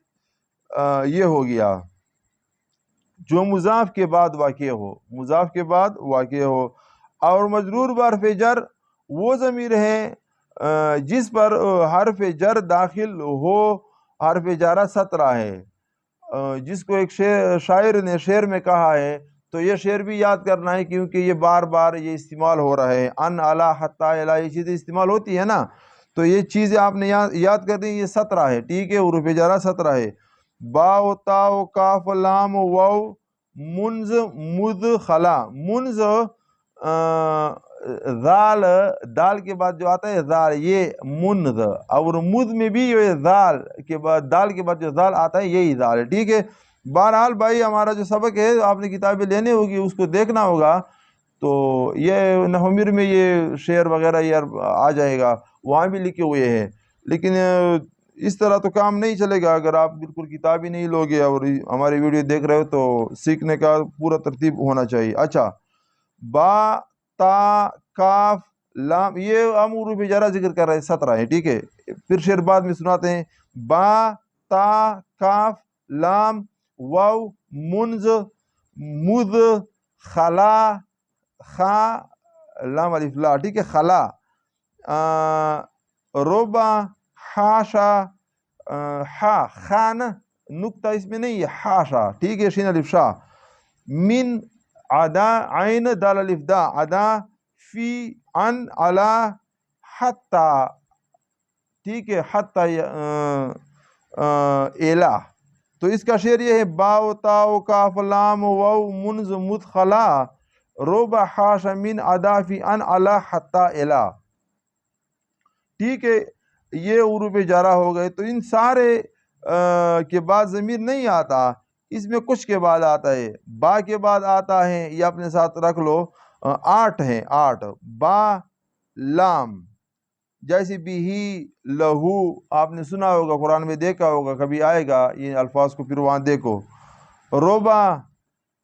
یہ ہو گیا جو مضاف کے بعد واقع ہو، مضاف کے بعد واقع ہو۔ اور مجرور بحرف جر وہ ضمیر ہے جس پر حرف جر داخل ہو، حرف جارہ 17 ہے، جس کو ایک شاعر نے شعر میں کہا ہے، تو یہ شعر بھی یاد کرنا ہے کیونکہ یہ بار بار یہ استعمال ہو رہا ہے، ان علی حتی الی، یہ چیزیں استعمال ہوتی ہے نا، تو یہ چیزیں آپ نے یاد کر دیں۔ یہ 17 ہے، ٹھیک ہے، حروف جارہ 17 ہے، با و تا و کاف لام واو منز مد خلا، منز ذال، دال کے بعد جو آتا ہے ذال، یہ منذ، اور مد میں بھی یہ ذال کے بعد، دال کے بعد جو ذال آتا ہے یہی ذال ہے، ٹھیک ہے۔ بہرحال بھائی ہمارا جو سبق ہے آپ نے کتابیں لینے ہوگی، اس کو دیکھنا ہوگا، تو یہ نحومیر میں یہ شعر وغیرہ یہ آ جائے گا، وہاں بھی لکھے ہوئے ہیں، لیکن اس طرح تو کام نہیں چلے گا اگر آپ بالکل کتاب ہی نہیں لوگے اور ہماری ویڈیو دیکھ رہے ہو، تو سیکھنے کا پورا ترتیب ہونا چاہیے۔ اچھا، با تا کاف لام، یہ ہم حروف جارہ ذکر کر رہے ہیں، 17 ہے، ٹھیک ہے، پھر شعر بعد میں سناتے ہیں۔ با تا کاف لام واو منز مد خلا خا لام الف لا، ٹھیک ہے، خلا، ربا حاشا ہا، خان نقطہ اس میں نہیں ہے، حاشا، ٹھیک ہے، شین الف شا، من عدا عین دال الف دا، عدا فی ان علا حتی، ٹھیک ہے، حتی الا، تو اس کا شعر یہ ہے، با و تا و کاف لام واو منز مدخلا ربع حاش من عدا فی ان علا حتی الا، ٹھیک ہے، یہ حروف جارہ ہو گئے۔ تو ان سارے کے بعد ضمیر نہیں آتا، اس میں کچھ کے بعد آتا ہے، با کے بعد آتا ہے، یہ اپنے ساتھ رکھ لو، 8 ہیں، 8 با لام، جیسے بھی ہی لہو آپ نے سنا ہوگا، قرآن میں دیکھا ہوگا، کبھی آئے گا یہ الفاظ کو پھر وہاں دیکھو، روبا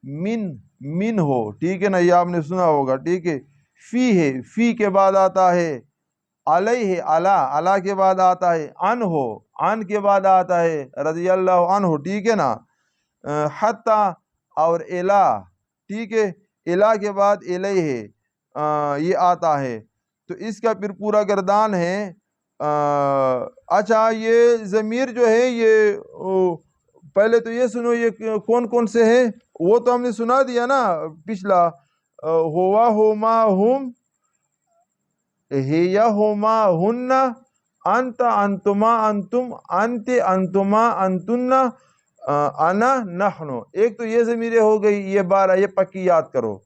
من ہو، ٹھیک ہے نا، یہ آپ نے سنا ہوگا، ٹھیک ہے، فی ہے، فی کے بعد آتا ہے، علیہ علا کے بعد آتا ہے، ان ہو، ان کے بعد آتا ہے، رضی اللہ عنہ، ٹھیک ہے نا، حتی اور الا، ٹھیک ہے، الا کے بعد الیہ یہ آتا ہے، تو اس کا پھر پورا گردان ہے۔ اچھا، یہ ضمیر جو ہے یہ پہلے تو یہ سنو یہ کون کون سے ہیں، وہ تو ہم نے سنا دیا نا پچھلا، ہوا ہوما ہم، ہیا ہوما ہن، انت انتما انتم، انت انتما انتن، انا نحن، ایک تو یہ ضمیریں ہو گئی، یہ 12 یہ پکی یاد کرو۔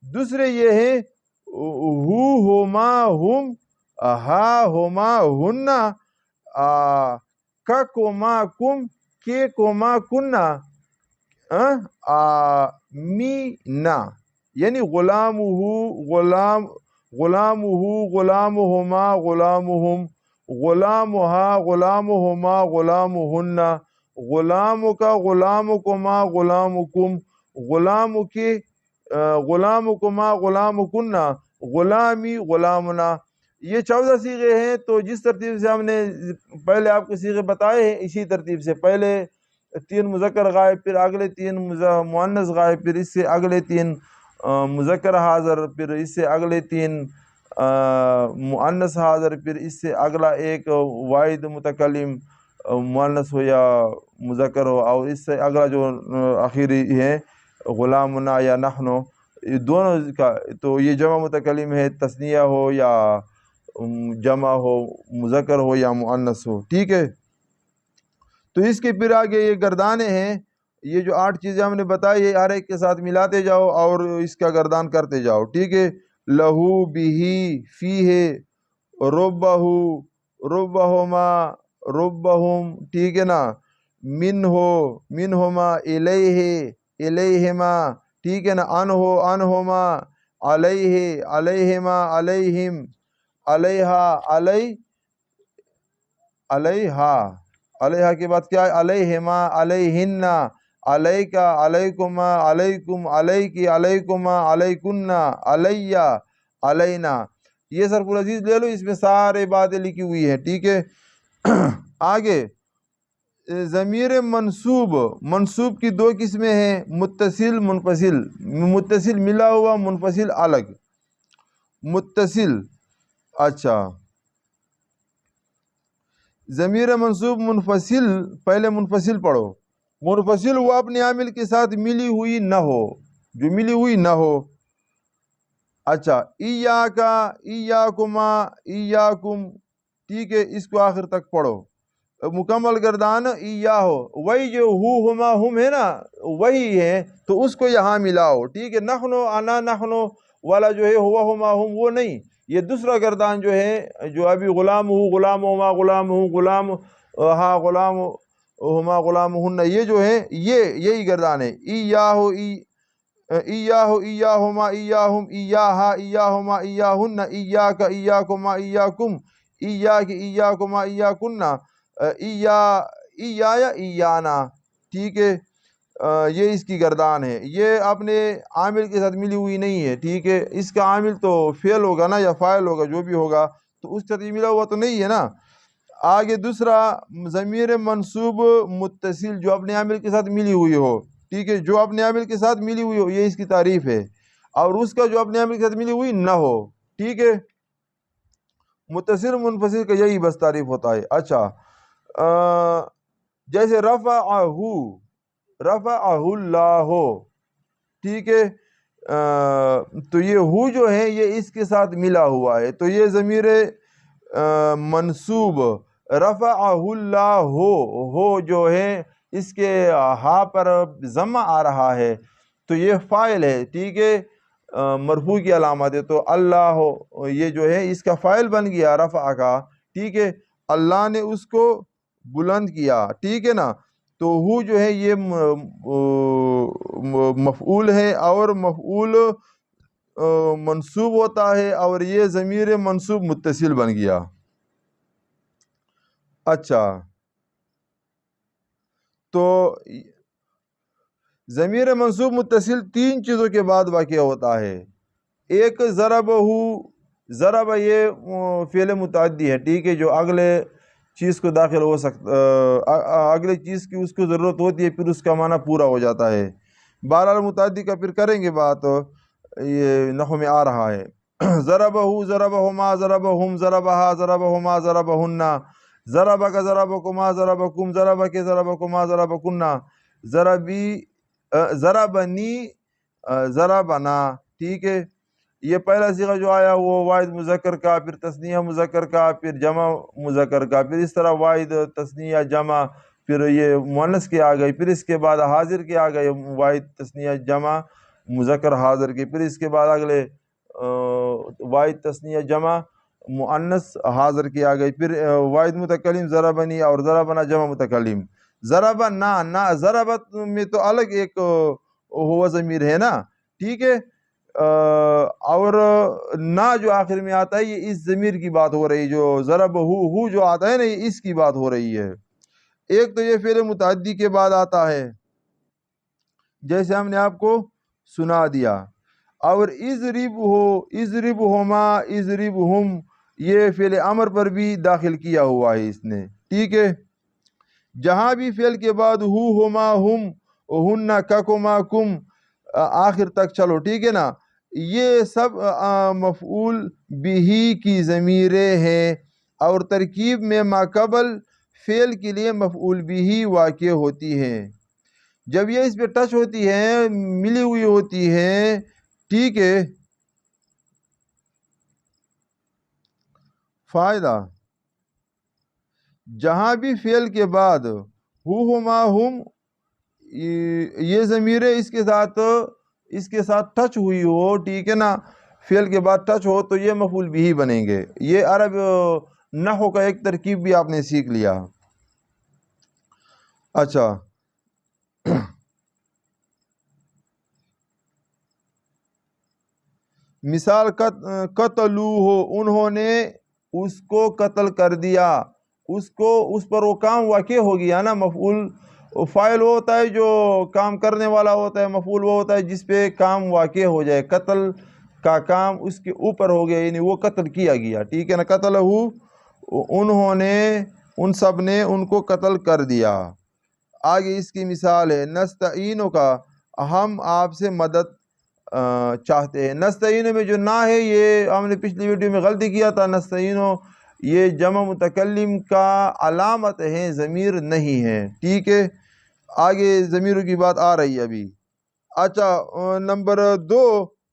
دوسرے یہ ہیں ہو ہوما ہم، ہا ہوما ہن، کا کوما کم، کے کوما کننا، مینا، یعنی غلامہ غلامہما غلامہم، غلامہا غلامہما غلامہن، غلامک غلامکما غلامکم، غلامک غلامکما غلامکن، غلامی غلامنا، یہ 14 صیغے ہیں۔ تو جس ترتیب سے ہم نے پہلے آپ کو صیغے بتائے ہیں، اسی ترتیب سے پہلے 3 مذکر غائب، پھر اگلے 3 مؤنث غائب، پھر اس سے اگلے 3 مذکر حاضر، پھر اس سے اگلے 3 مؤنث حاضر، پھر اس سے اگلا ایک واحد متکلم مؤنث ہو یا مذکر ہو، اور اس سے اگلا جو آخری ہے غلامنا یا نحنو، یہ دونوں کا، تو یہ جمع متکلم ہے، تثنیہ ہو یا جمع ہو، مذکر ہو یا مؤنث ہو، ٹھیک ہے۔ تو اس کے پھر آگے یہ گردانے ہیں، یہ جو 8 چیزیں ہم نے بتائی ہے، ہر ایک کے ساتھ ملاتے جاؤ اور اس کا گردان کرتے جاؤ، ٹھیک ہے۔ لہو بھی فی ہے، ربہ ربہما ربہم، ٹھیک ہے نا، من ہو منہما، الیہ الیہما، ٹھیک ہے نا، ان ہو انہما، علیہ علیہما علیہم، علیہا علیہا، علیہا کے بعد کیا ہے، علیہما علیہن، علیکا علیکما علیکم، علیکی علیکما علیکن، علیہ علینا، یہ سرف العزیز لے لو، اس میں سارے باتیں لکھی ہوئی ہیں، ٹھیک ہے۔ آگے ضمیر منصوب، منصوب کی 2 قسمیں ہیں، متصل منفصل، متصل ملا ہوا، منفصل الگ، متصل، اچھا، ضمیر منصوب منفصل، پہلے منفصل پڑھو، منفصل وہ اپنے عامل کے ساتھ ملی ہوئی نہ ہو، جو ملی ہوئی نہ ہو. اچھا ایاکا، ایاکما، ایاکم، ٹھیک ہے، اس کو آخر تک پڑھو. مکمل گردان ایا ہو، وہی جو ہما ہم ہے نا وہی ہے، تو اس کو یہاں ملاؤ. ٹھیک ہے، نحنو انا نحنو والا جو ہے ہوا ہما ہم وہ نہیں، یہ دوسرا گردان جو ہے جو ابھی غلام ہو، غلام ہما، غلام ہوں، غلام ہاں، غلام ہما، غلام ہن، یہ جو ہے یہی گردان ہے. ایاہو، ایاہو، ایاہما، ایاہم، ایاہا، ایاہما، ایاہن، ایاک، ایاکما، ایاکم، ایاک، ایاکما، ایاکن، یا ایانا. ٹھیک ہے، یہ اس کی گردان ہے. یہ اپنے عامل کے ساتھ ملی ہوئی نہیں ہے. ٹھیک ہے، اس کا عامل تو فعل ہوگا نا یا فاعل ہوگا، جو بھی ہوگا، تو اس کے ساتھ ملا ہوا تو نہیں ہے نا. آگے دوسرا ضمیر منصوب متصل جو اپنے عامل کے ساتھ ملی ہوئی ہو. ٹھیک ہے، جو اپنے عامل کے ساتھ ملی ہوئی ہو، یہ اس کی تعریف ہے. اور اس کا جو اپنے عامل کے ساتھ ملی ہوئی نہ ہو. ٹھیک ہے، متصل منفصل کا یہی بس تعریف ہوتا ہے. اچھا، جیسے رفعہ، رفعہ اللہ، ٹھیک ہے، تو یہ ہو جو ہے یہ اس کے ساتھ ملا ہوا ہے، تو یہ ضمیر منصوب رفعہ اللہ ہو جو ہے اس کے ہا پر ضمہ آ رہا ہے، تو یہ فاعل ہے. ٹھیک ہے، مرفوع کی علامت ہے، تو اللہ ہو یہ جو ہے اس کا فاعل بن گیا رفع کا. ٹھیک ہے، اللہ نے اس کو بلند کیا. ٹھیک ہے نا، تو ہو جو ہے یہ مفعول ہے، اور مفعول منصوب ہوتا ہے، اور یہ ضمیر منصوب متصل بن گیا. اچھا، تو ضمیر منصوب متصل تین چیزوں کے بعد واقع ہوتا ہے. ایک ضربہ، ضربہ یہ فعل متعدی ہے. ٹھیک ہے، جو اگلے چیز کو داخل ہو سکتا، اگلے چیز کی اس کو ضرورت ہوتی ہے، پھر اس کا معنی پورا ہو جاتا ہے. بہرحال متعدی کا پھر کریں گے بات، یہ نحو میں آ رہا ہے. ضربہ، ضربہما، ضربہم، ضربہا، ضربہما، ضربہن، ضربک، ضربکما، ضربکم، ضربک، ضربکما، ضربکن، ضربی، ضربنی، ضربنا. ٹھیک ہے، یہ پہلا صیغہ جو آیا وہ واحد مذکر کا، پھر تثنیہ مذکر کا، پھر جمع مذکر کا، پھر اس طرح واحد، تثنیہ، جمع، پھر یہ مؤنث کے آ گئی، پھر اس کے بعد حاضر کے آ گئے، واحد، تثنیہ، جمع، مذکر، حاضر کے، پھر اس کے بعد اگلے واحد، تثنیہ، جمع، مؤنث، حاضر کی آ گئی، پھر واحد متکلم ضربنی اور ضربنا جمع متکلم. ضربنا، ضربت میں تو الگ ایک ہوا ضمیر ہے نا. ٹھیک ہے، اور نا جو آخر میں آتا ہے یہ اس ضمیر کی بات ہو رہی، جو ضرب ہو جو آتا ہے نا یہ اس کی بات ہو رہی ہے. ایک تو یہ فعل متعدی کے بعد آتا ہے جیسے ہم نے آپ کو سنا دیا. اور اضربہما، اضربہم، یہ فعل امر پر بھی داخل کیا ہوا ہے اس نے. ٹھیک ہے، جہاں بھی فعل کے بعد ہما، ہم، ہن، ککما، کم، آخر تک چلو. ٹھیک ہے نا، یہ سب مفعول بھی کی ضمیریں ہیں، اور ترکیب میں ما قبل فعل کے لیے مفعول بھی واقع ہوتی ہیں. جب یہ اس پہ ٹچ ہوتی ہیں، ملی ہوئی ہوتی ہیں. ٹھیک ہے، فائدہ، جہاں بھی فعل کے بعد ہما، ہم، یہ ضمیریں اس کے ساتھ ٹچ ہوئی ہو. ٹھیک ہے نا، فعل کے بعد ٹچ ہو تو یہ مفعول بھی بنیں گے. یہ عرب نحو کا ایک ترکیب بھی آپ نے سیکھ لیا. اچھا، مثال قتلو ہو، انہوں نے اس کو قتل کر دیا. اس پر وہ کام واقع ہو گیا نا. مفعول فاعل وہ ہوتا ہے جو کام کرنے والا ہوتا ہے، مفعول وہ ہوتا ہے جس پہ کام واقع ہو جائے. قتل کا کام اس کے اوپر ہو گیا، یعنی وہ قتل کیا گیا. ٹھیک ہے نا، قتل ہو، انہوں نے، ان سب نے ان کو قتل کر دیا. آگے اس کی مثال ہے نستعینو کا، ہم آپ سے مدد چاہتے ہیں. نستعینو میں جو نہ ہے یہ ہم نے پچھلی ویڈیو میں غلطی کیا تھا. نستعینو یہ جمع متکلم کا علامت ہے، ضمیر نہیں ہے. ٹھیک ہے، آگے ضمیروں کی بات آ رہی ہے ابھی. اچھا نمبر 2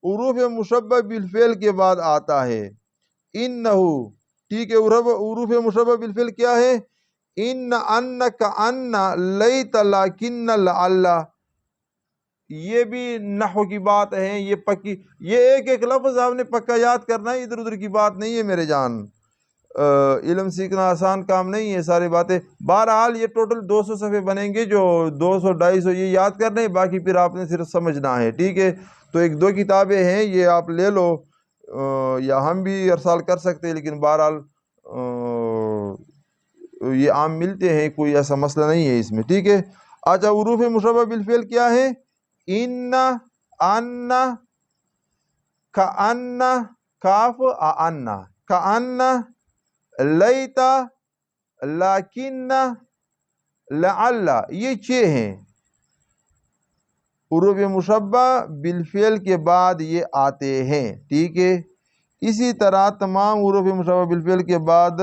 حروف مشبہ بالفعل کے بعد آتا ہے انہو، ٹھیک ہے، حروف مشبہ بالفعل کیا ہے؟ ان کان لیت لکن لعل، یہ بھی نحو کی بات ہے، یہ پکی، یہ ایک ایک لفظ آپ نے پکا یاد کرنا ہے، ادھر ادھر کی بات نہیں ہے میرے جان، علم سیکھنا آسان کام نہیں ہے ساری باتیں۔ بہرحال یہ ٹوٹل 200 صفحے بنیں گے، جو 200 250 یہ یاد کرنے، باقی پھر آپ نے صرف سمجھنا ہے، ٹھیک ہے۔ تو 1-2 کتابیں ہیں، یہ آپ لے لو، یا ہم بھی ارسال کر سکتے ہیں، لیکن بہرحال یہ عام ملتے ہیں، کوئی ایسا مسئلہ نہیں ہے اس میں، ٹھیک ہے۔ اچھا حروف مشبہ بالفعل کیا ہے؟ ان، ان، کأن، کاف ان، کأن، لیتا، لیکن، لعل، یہ 6 ہیں حروف مشبہ بالفعل کے بعد یہ آتے ہیں، ٹھیک ہے۔ اسی طرح تمام حروف مشبہ بالفعل کے بعد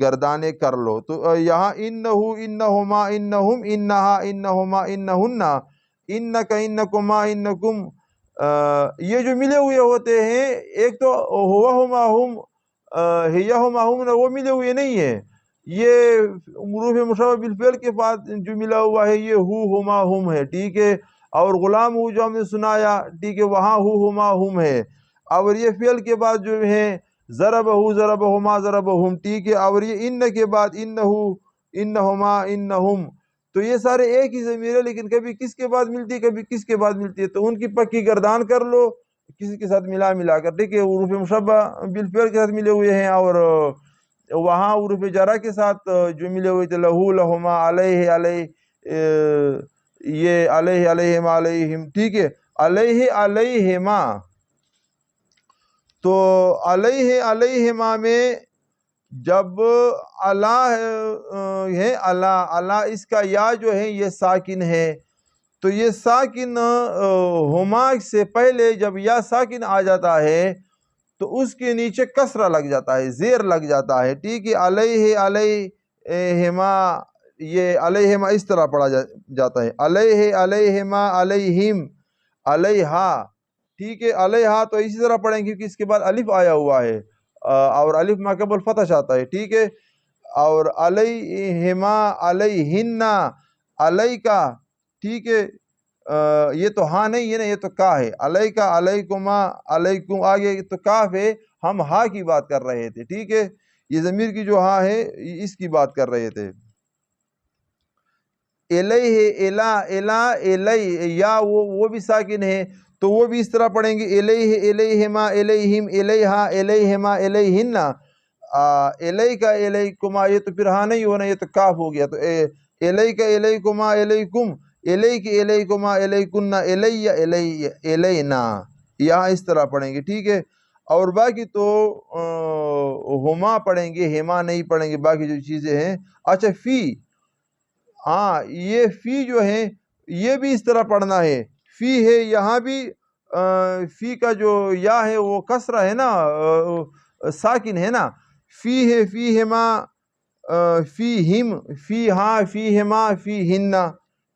گردانے کر لو، تو یہاں انہو، انہما، انہم، انہا، انہما، انہن، انک، انکما، انکم، یہ جو ملے ہوئے ہوتے ہیں، ایک تو ہوا ہما ہم، ہیا ہما ہم، وہ ملے ہوئے نہیں ہیں، یہ حروف مشبہ بالفعل کے بعد جو ملا ہوا ہے یہ ہو ہما ہم ہے، ٹھیک ہے۔ اور غلام ہو جو ہم نے سنایا، ٹھیک ہے، وہاں ہو ہما ہم ہے، اور یہ فعل کے بعد جو ہے ضربہ، ضربہما، ضربہم، ٹھیک ہے، اور یہ ان کے بعد انہو، انہما، انہم، تو یہ سارے ایک ہی ضمیر ہے، لیکن کبھی کس کے بعد ملتی ہے، کبھی کس کے بعد ملتی ہے، تو ان کی پکی گردان کر لو کسی کے ساتھ ملا کر، ٹھیک ہے۔ حروف مشبہ بالفعل کے ساتھ ملے ہوئے ہیں، اور وہاں حروف جرا کے ساتھ جو ملے ہوئے تھے، لہو، لہما، علیہ، علیہ، یہ علیہ، علیہما، علیہم، ٹھیک ہے، علیہ، علیہما، تو علیہ، علیہما میں جب اللہ ہے، اللہ اس کا یا جو ہے یہ ساکن ہے، تو یہ ساکن ہما سے پہلے جب یا ساکن آ جاتا ہے تو اس کے نیچے کسرہ لگ جاتا ہے، زیر لگ جاتا ہے، ٹھیک ہے، علیہ، علیہما، یہ علیہما اس طرح پڑھا جاتا ہے، علیہ، علیہما، علیہم، علیہا، ٹھیک ہے، علیہا تو اسی طرح پڑھیں گے کیونکہ اس کے بعد الف آیا ہوا ہے، اور الف ما قبل فتح چاہتا ہے، ٹھیک ہے، اور علیہما، علیہن، علیکا، ٹھیک ہے، یہ تو ہاں نہیں ہے نا، یہ تو کا ہے، علیکا، علیکما، علیکم، آگے تو کاف ہے، ہم ہا کی بات کر رہے تھے، ٹھیک ہے، یہ ضمیر کی جو ہاں ہے اس کی بات کر رہے تھے۔ الیہ، الہ، الہ، الی، یا وہ بھی ساکن ہے، تو وہ بھی اس طرح پڑھیں گے، الیہ، الیہما، الیہم، الیہا، الیہما، الیہن، الیکا، الیکما، یہ تو پھر ہاں نہیں ہونا، یہ تو کاف ہو گیا، تو الیکا، الیکما، الیکم، الیک، الیکما، الیکن، الی، الی، الینا، یہاں اس طرح پڑھیں گے، ٹھیک ہے۔ اور باقی تو ہما پڑھیں گے، ہما نہیں پڑھیں گے، باقی جو چیزیں ہیں۔ اچھا فی، ہاں یہ فی جو ہے یہ بھی اس طرح پڑھنا ہے، فی ہے، یہاں بھی فی کا جو یا ہے وہ کسرہ ہے نا، ساکن ہے نا، فی ہے، فی ہما، فی ہم، فی ہاں، فی ہما، فی ہن،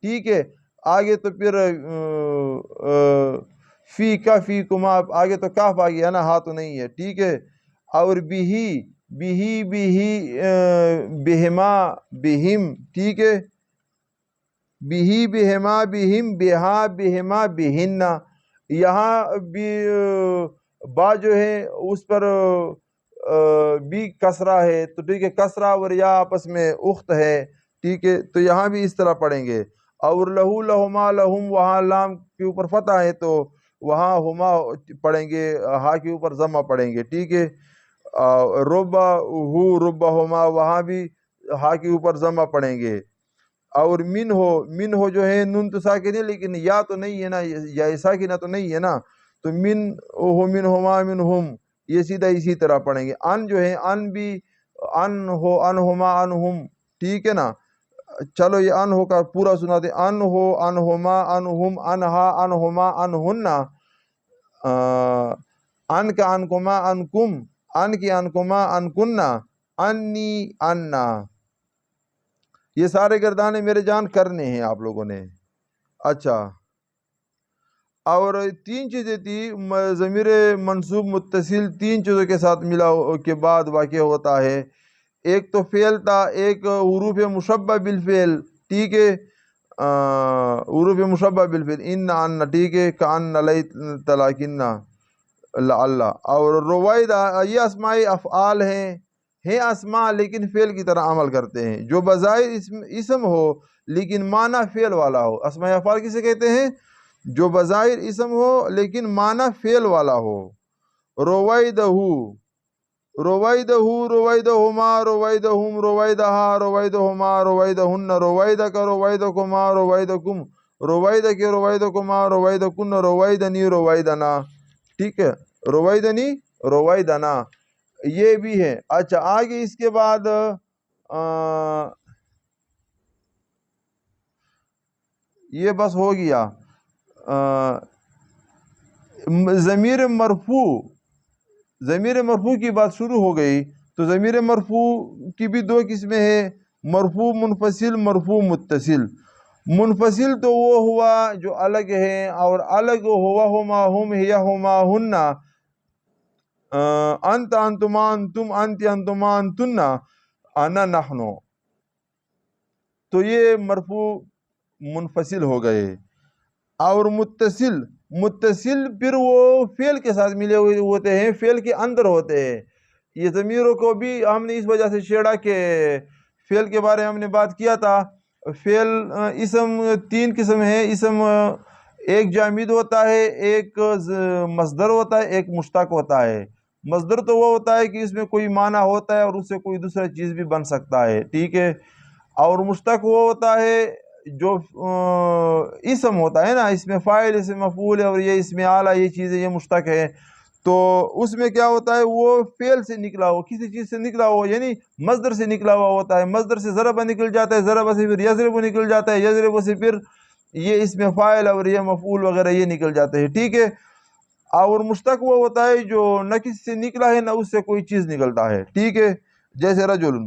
ٹھیک ہے، آگے تو پھر فی کا، فی کما، آگے تو کاف آ گیا نا، ہاں تو نہیں ہے، ٹھیک ہے، اور بھی، بہما، بہم، ٹھیک ہے، بھی، بہما، بہم، بہا، بہما، بہن، یہاں بھی با جو ہے اس پر بھی کسرہ ہے، تو ٹھیک ہے، کسرہ اور یا آپس میں اخت ہے، ٹھیک ہے، تو یہاں بھی اس طرح پڑھیں گے۔ اور لہو، لہما، لہم، وہاں لام کے اوپر فتح ہے تو وہاں ہما پڑھیں گے، ہا کے اوپر ضمہ پڑھیں گے، ٹھیک ہے، ربا ہو، ربا ہما، وہاں بھی ہا کے اوپر ضمہ پڑھیں گے۔ اور من ہو جو ہے نون تو ساکن ہے، لیکن یا تو نہیں ہے نا، یا ساکنہ تو نہیں ہے نا، تو من ہو، من ہما، من ہم، یہ سیدھا اسی طرح پڑھیں گے۔ ان جو ہے ان بھی، ان ہو، ان ہما، ان ہم، ٹھیک ہے نا، چلو یہ ان ہو کا پورا سنا دیں، ان ہو، ان ہما، ان ہم، انہا، ان ہما، ان ہن، ان کا انکما، انکم، ان کی انکما، انکنہ، انی، اننا، یہ سارے گردانے میرے جان کرنے ہیں آپ لوگوں نے۔ اچھا اور تین چیزیں تھی، ضمیر منصوب متصل تین چیزوں کے ساتھ ملا کے بعد واقع ہوتا ہے. ایک تو فعل تھا، ایک حروف مشبہ بالفعل، ٹھیک ہے، حروف مشبہ بالفعل، ان ٹھیک ہے، کان لیت لکن اللہ. اور رویدہ یہ اسماء افعال ہیں اسماء لیکن فعل کی طرح عمل کرتے ہیں، جو بظاہر اسم ہو لیکن معنی فعل والا ہو. اسماء افعال کسے کہتے ہیں؟ جو بظاہر اسم ہو لیکن معنی فعل والا ہو. رویدہ، رویدہ، رویدہما، رویدہم، رویدہا، رویدہما، رویدہن، رویدک، رویدکما، رویدکم، رویدک، رویدکما، رویدکن، رویدنی، رویدنا، ٹھیک ہے، رویدنی، رویدنا، یہ بھی ہے. اچھا آگے اس کے بعد یہ بس ہو گیا. ضمیر مرفوع، ضمیر مرفوع کی بات شروع ہو گئی. تو ضمیر مرفوع کی بھی دو قسمیں ہیں، مرفوع منفصل، مرفوع متصل. منفصل تو وہ ہوا جو الگ ہے، اور الگ ہوا ہما ہم ہیا ہما ہن، انت انتما انتم انت انتما انتن انا نحنو، تو یہ مرفوع منفصل ہو گئے. اور متصل، متصل پھر وہ فعل کے ساتھ ملے ہوئے ہوتے ہیں، فعل کے اندر ہوتے ہیں. یہ ضمیروں کو بھی ہم نے اس وجہ سے چھیڑا کہ فعل کے بارے میں ہم نے بات کیا تھا. فعل اسم تین قسم ہے. اسم ایک جامد ہوتا ہے، ایک مصدر ہوتا ہے، ایک مشتق ہوتا ہے. مصدر تو وہ ہوتا ہے کہ اس میں کوئی معنی ہوتا ہے اور اس سے کوئی دوسرا چیز بھی بن سکتا ہے، ٹھیک ہے. اور مشتق وہ ہوتا ہے جو اسم ہوتا ہے نا، اس میں فاعل، اس میں مفعول ہے، اور یہ اس میں اعلیٰ، یہ چیزیں یہ مشتق ہے. تو اس میں کیا ہوتا ہے، وہ فعل سے نکلا ہو، کسی چیز سے نکلا ہو، یعنی مصدر سے نکلا ہوا ہوتا ہے. مصدر سے ضرب نکل جاتا ہے، ضرب سے پھر یضرب نکل جاتا ہے، یضرب سے پھر یہ اس میں فاعل اور یہ مفعول وغیرہ یہ نکل جاتے ہیں، ٹھیک ہے. اور مشتق وہ ہوتا ہے جو نہ کسی سے نکلا ہے نہ اس سے کوئی چیز نکلتا ہے، ٹھیک ہے، جیسے رجل.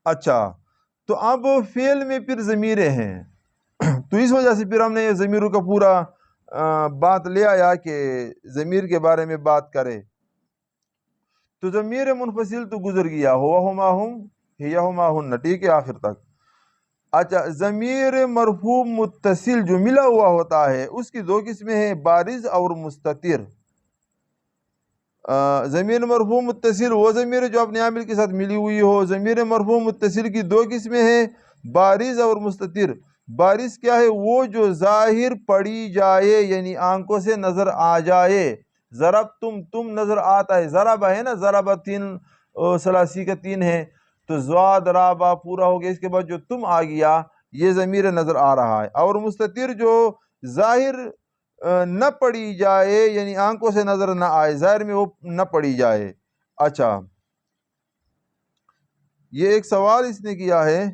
اچھا تو اب فعل میں پھر ضمیریں ہیں، تو اس وجہ سے پھر ہم نے یہ ضمیروں کا پورا بات لے آیا کہ ضمیر کے بارے میں بات کرے. تو ضمیر منفصل تو گزر گیا، ہوا ہما ہم ہیا ہما ہن، ٹھیک ہے، آخر تک. اچھا ضمیر مرفوع متصل جو ملا ہوا ہوتا ہے اس کی دو قسمیں ہیں، بارز اور مستتر. ضمیر مرفوع متصل وہ ضمیر جو اپنے عامل کے ساتھ ملی ہوئی ہو. ضمیر مرفوع متصل کی دو قسمیں ہیں، بارز اور مستتر. بارز کیا ہے؟ وہ جو ظاہر پڑی جائے، یعنی آنکھوں سے نظر آ جائے. ضرب تم نظر آتا ہے، ضرب ہے نا، ضرب تین ثلاثی کا تین ہے، تو زواد رابا پورا ہو گیا، اس کے بعد جو تم آ گیا یہ ضمیر نظر آ رہا ہے. اور مستتر جو ظاہر نہ پڑی جائے، یعنی آنکھوں سے نظر نہ آئے، ظاہر میں وہ نہ پڑی جائے. اچھا یہ ایک سوال اس نے کیا ہے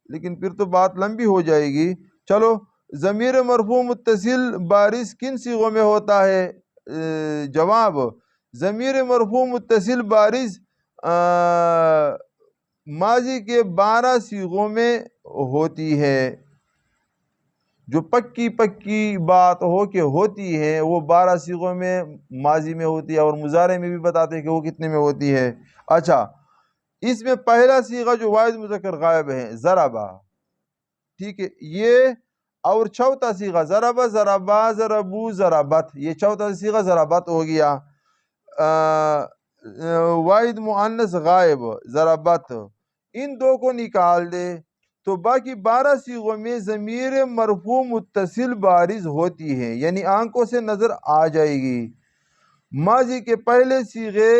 لیکن پھر تو بات لمبی ہو جائے گی. چلو، ضمیر مرفوع متصل بارز کن صیغوں میں ہوتا ہے؟ جواب، ضمیر مرفوع متصل بارز ماضی کے 12 صیغوں میں ہوتی ہے. جو پکی بات ہو کہ ہوتی ہے وہ 12 صیغوں میں ماضی میں ہوتی ہے، اور مضارع میں بھی بتاتے ہیں کہ وہ کتنے میں ہوتی ہے. اچھا اس میں پہلا صیغہ جو واحد مذکر غائب ہے، ضربا، ٹھیک ہے، یہ. اور چوتھا صیغہ ضربا، ضربا، ضربو، ضربت، یہ چوتھا صیغہ ضربت ہو گیا. واحد مؤنث غائب ضربت، ان دو کو نکال دے تو باقی 12 صیغوں میں ضمیر مرفوع متصل بارز ہوتی ہے، یعنی آنکھوں سے نظر آ جائے گی. ماضی کے پہلے صیغے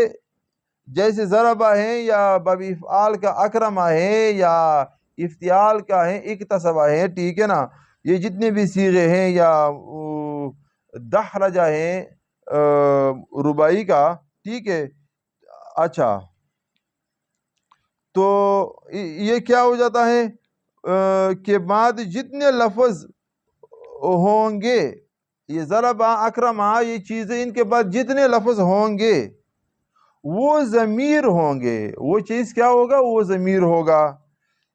جیسے ضربہ ہیں، یا باب افعال کا اکرمہ ہے، یا افتعال کا ہے، اکتسبہ ہے، ٹھیک ہے نا، یہ جتنے بھی صیغے ہیں، یا دحرجہ ہیں رباعی کا، ٹھیک ہے. اچھا تو یہ کیا ہو جاتا ہے کہ بعد جتنے لفظ ہوں گے، یہ ضربہ، اکرمہ، یہ چیزیں، ان کے بعد جتنے لفظ ہوں گے وہ ضمیر ہوں گے. وہ چیز کیا ہوگا؟ وہ ضمیر ہوگا.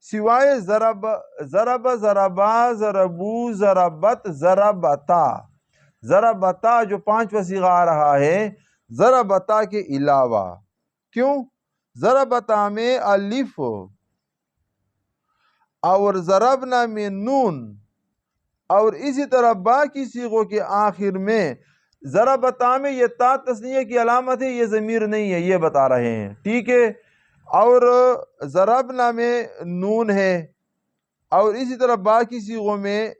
سوائے ضرب، ضرب، ضربا، ضربو، ضربت، ضربتا، ضربتا جو پانچواں صیغہ آ رہا ہے ضربتا کے علاوہ. کیوں؟ ضربتا میں الف اور ضربنا میں نون، اور اسی طرح باقی صیغوں کے آخر میں ضربتا میں یہ تا تثنیہ کی علامت ہے، یہ ضمیر نہیں ہے، یہ بتا رہے ہیں. ٹھیک ہے. اور ضربنا میں نون ہے، اور اسی طرح باقی صیغوں میں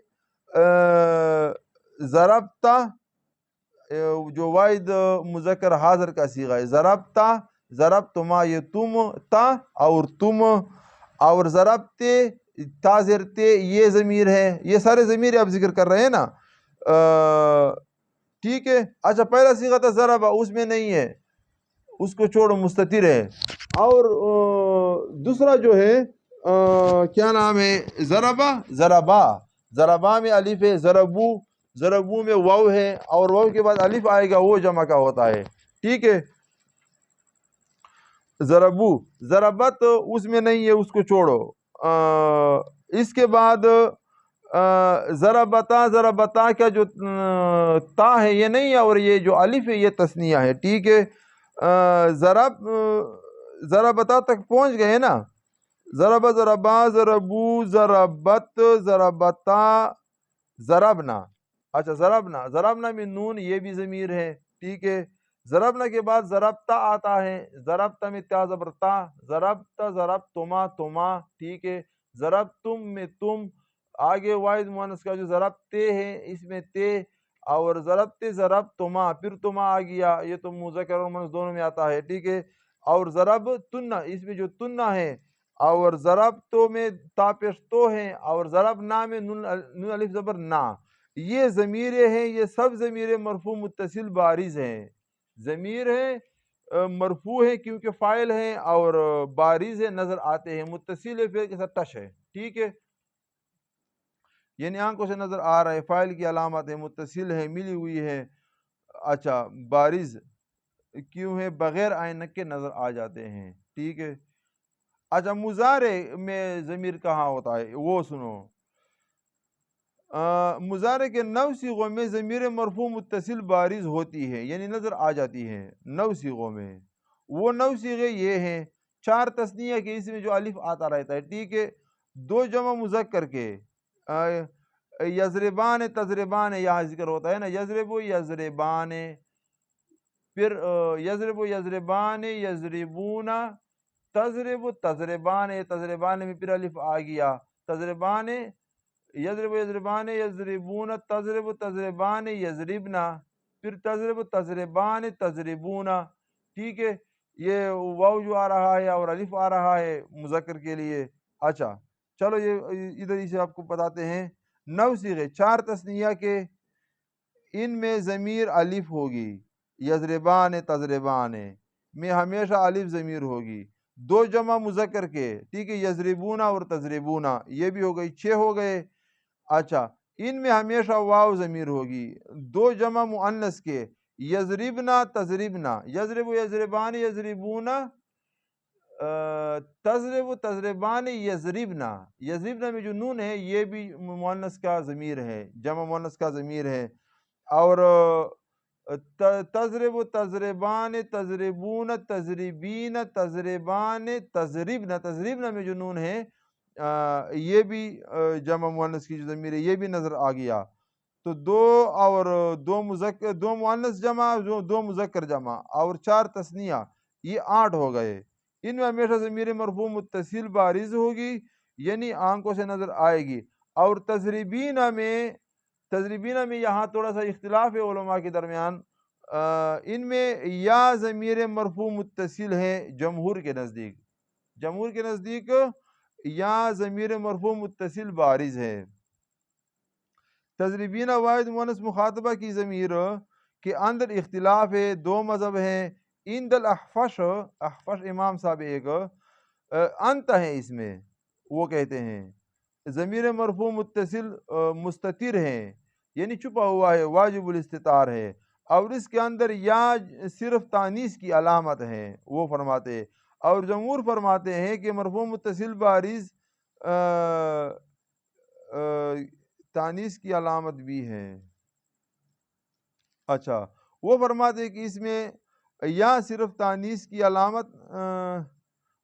ضربتا جو واحد مذکر حاضر کا صیغہ ہے، ضربتا، ضربتما یہ تم، تا اور تم، اور ضربتے، تا زرتے یہ ضمیر ہے. یہ سارے ضمیر آپ ذکر کر رہے ہیں نا. ٹھیک ہے. اچھا پہلا صیغہ تھا ضربہ، اس میں نہیں ہے، اس کو چھوڑو، مستتر ہے. اور دوسرا جو ہے کیا نام ہے، ضربہ، ضربا، ضربا میں الف ہے، ضربو، ضربو میں واو ہے، اور واو کے بعد الف آئے گا، وہ جمع کا ہوتا ہے. ٹھیک ہے. ضربو، ضربت اس میں نہیں ہے، اس کو چھوڑو. اس کے بعد ضربتا، ضربتا کا جو تا ہے یہ نہیں ہے، اور یہ جو الف ہے یہ تثنیہ ہے. ٹھیک ہے. ضربتا تک پہنچ گئے نا. ضرب، ضربا، ضربو، ضربت، ضربتا، ضربنا. اچھا ضربنا، ضربنا میں نون یہ بھی ضمیر ہے. ٹھیک ہے. ضربنا کے بعد ضربتا آتا ہے، ضربتا میں تا زبرتا، ضربتا، ضربتما، تما. ٹھیک ہے. ضربتم میں تم، آگے واحد مؤنث کا جو ضربتے ہے اس میں تے، اور ضربتے، ضربتما، پھر تما آ گیا، یہ تو مذکر اور مؤنث دونوں میں آتا ہے. ٹھیک ہے. اور ضرب تنہ، اس میں جو تنہ ہے، اور ضرب تو میں تا پیش تو ہیں، اور ضرب نا میں نون الف زبر نا. یہ ضمیریں ہیں، یہ سب ضمیریں مرفوع متصل بارز ہیں. ضمیر ہیں مرفوع ہیں کیونکہ فاعل ہیں، اور بارز ہیں نظر آتے ہیں، متصل ہے پھر کے ساتھ ٹش ہے. ٹھیک ہے. یعنی آنکھوں سے نظر آ رہا ہے، فاعل کی علامت ہے، متصل ہے، ملی ہوئی ہے. اچھا بارز کیوں ہے؟ بغیر عینک کے نظر آ جاتے ہیں. ٹھیک ہے. اچھا مضارع میں ضمیر کہاں ہوتا ہے وہ سنو. مضارع کے 9 صیغوں میں ضمیر مرفوع متصل بارز ہوتی ہے، یعنی نظر آ جاتی ہے 9 صیغوں میں. وہ 9 صیغے یہ ہیں: 4 تثنیہ کے، اس میں جو الف آتا رہتا ہے. ٹھیک ہے. 2 جمع مذکر کے، یضربان، تضربان یہاں ذکر ہوتا ہے نا، یضرب، یضربان، پھر یضرب، یضربان، یضربون، تضرب، تضربان، تضربان میں پھر الف آ گیا، تضربان، یضرب، یضربان، یضربون، تضرب، تضربان، یضربنا، پھر تضرب، تضربان، تضربون. ٹھیک ہے. یہ واو جو آ رہا ہے اور الف آ رہا ہے مذکر کے لیے. اچھا چلو یہ ادھر ہی سے آپ کو بتاتے ہیں. 9 صیغے، 4 تثنیہ کے، ان میں ضمیر الف ہوگی. یضربان، تضربان میں ہمیشہ الف ضمیر ہوگی. 2 جمع مذکر کے، ٹھیک ہے، یضربونا اور تضربونا، یہ بھی ہو گئی، 6 ہو گئے. اچھا ان میں ہمیشہ واو ضمیر ہوگی. 2 جمع مؤنث کے، یضربنا، تضربنا، یضرب، یضربان، یضربونا، تضرب، تضربان، یضربنا. یضربنا میں جو نون ہے یہ بھی مؤنث کا ضمیر ہے، جمع مؤنث کا ضمیر ہے. اور تضرب، تضربان، تضربون، تضربین، تضربان، تضربنا. تضربنا میں جو نون ہے یہ بھی جمع مؤنث کی جو ضمیر ہے یہ بھی نظر آ گیا. تو 2 اور 2 مذکر، 2 مؤنث جمع، 2 مذکر جمع، اور 4 تثنیہ، یہ 8 ہو گئے. ان میں ہمیشہ ضمیر مرفوع متصل بارز ہوگی، یعنی آنکھوں سے نظر آئے گی. اور تضربینہ میں یہاں تھوڑا سا اختلاف ہے علماء کے درمیان. ان میں یا ضمیر مرفوع متصل ہے جمہور کے نزدیک یا ضمیر مرفوع متصل بارز ہے. تضربینہ واحد مؤنث مخاطبہ کی ضمیر کے اندر اختلاف ہے، 2 مذہب ہیں. عند الاحفش، احفش امام صاحب ایک انت ہے، اس میں وہ کہتے ہیں ضمیر مرفوع متصل مستتر ہیں، یعنی چھپا ہوا ہے، واجب الاستتار ہے، اور اس کے اندر یا صرف تانیث کی علامت ہے، وہ فرماتے. اور جمہور فرماتے ہیں کہ مرفوع متصل بارز تانیث کی علامت بھی ہے. اچھا وہ فرماتے کہ اس میں یا صرف تانیث کی علامت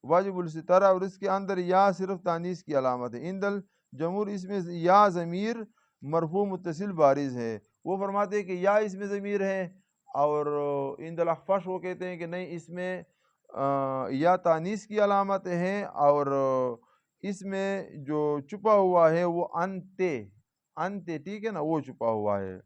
واجب الستارہ اور اس کے اندر یا صرف تانیث کی علامت ہے. اندل جمہور اس میں یا ضمیر مرفوع متصل بارز ہے. وہ فرماتے ہیں کہ یا اس میں ضمیر ہے، اور اندل اخفش وہ کہتے ہیں کہ نہیں، اس میں یا تانیث کی علامت ہیں، اور اس میں جو چھپا ہوا ہے وہ انتے ٹھیک ہے نا، وہ چھپا ہوا ہے.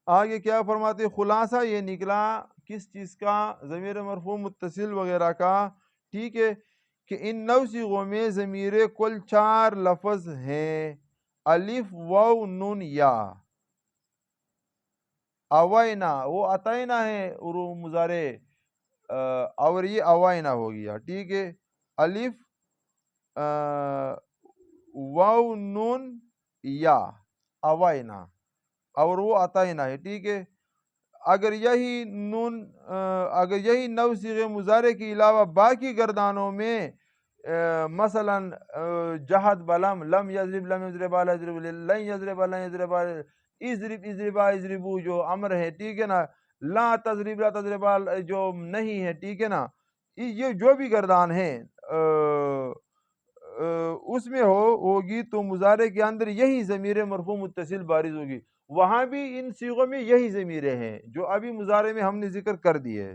آگے کیا فرماتے، خلاصہ یہ نکلا کس چیز کا، ضمیر مرفوع متصل وغیرہ کا، ٹھیک ہے، کہ ان 9 صیغوں میں ضمیر کل 4 لفظ ہیں، الف واو نون یا. اوائنا وہ اتائنا ہے مضارع، اور یہ اوائنا ہو گیا، ٹھیک ہے. الف واو نون یا اوائنا، اور وہ اتائنا ہے، ٹھیک ہے. اگر یہی 9 صیغے مضارع کے علاوہ باقی گردانوں میں مثلا جہد بلم، لم یضرب لم یضرب لا یضرب، لن یضرب لن یضرب، اضرب اضربا اضربو جو امر ہے، ٹھیک ہے نا، لا تضرب لا تضرب جو نہیں ہے، ٹھیک ہے نا، یہ جو بھی گردان ہیں اس میں ہوگی تو مضارع کے اندر یہی ضمیر مرفوع متصل بارز ہوگی. وہاں بھی ان صیغوں میں یہی ضمیریں ہیں جو ابھی مضارع میں ہم نے ذکر کر دیے.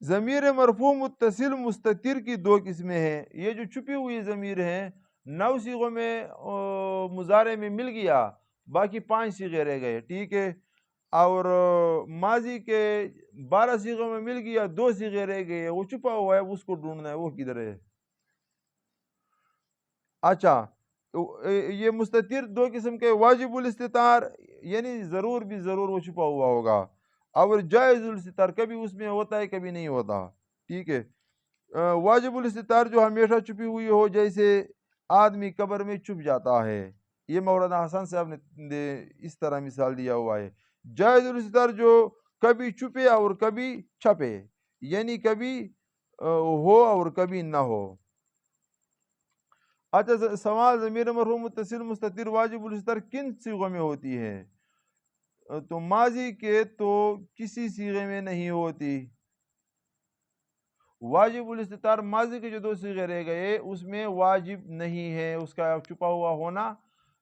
ضمیر مرفوع متصل مستتر کی 2 قسمیں ہیں. یہ جو چھپی ہوئی ضمیر ہیں 9 صیغوں میں مضارع میں مل گیا، باقی 5 صیغے رہ گئے، ٹھیک ہے، اور ماضی کے 12 صیغوں میں مل گیا، 2 صیغے رہ گئے، وہ چھپا ہوا ہے، اس کو ڈھونڈنا ہے، وہ کدھر ہے. اچھا یہ مستتر 2 قسم کے، واجب الاستتار یعنی ضرور بھی ضرور وہ چھپا ہوا ہوگا، اور جائز الاستتار کبھی اس میں ہوتا ہے کبھی نہیں ہوتا، ٹھیک ہے. واجب الاستتار جو ہمیشہ چھپی ہوئی ہو، جیسے آدمی قبر میں چھپ جاتا ہے، یہ مولانا حسن صاحب نے اس طرح مثال دیا ہوا ہے. جائز الاستتار جو کبھی چھپے اور کبھی چھپے، یعنی کبھی ہو اور کبھی نہ ہو. اچھا سوال، ضمیر مرفوع متصل مستتر واجب الاستتار کن صیغوں میں ہوتی ہے؟ تو ماضی کے تو کسی صیغے میں نہیں ہوتی. واجب الاستتار ماضی کے جو 2 صیغے رہ گئے اس میں واجب نہیں ہے، اس کا چھپا ہوا ہونا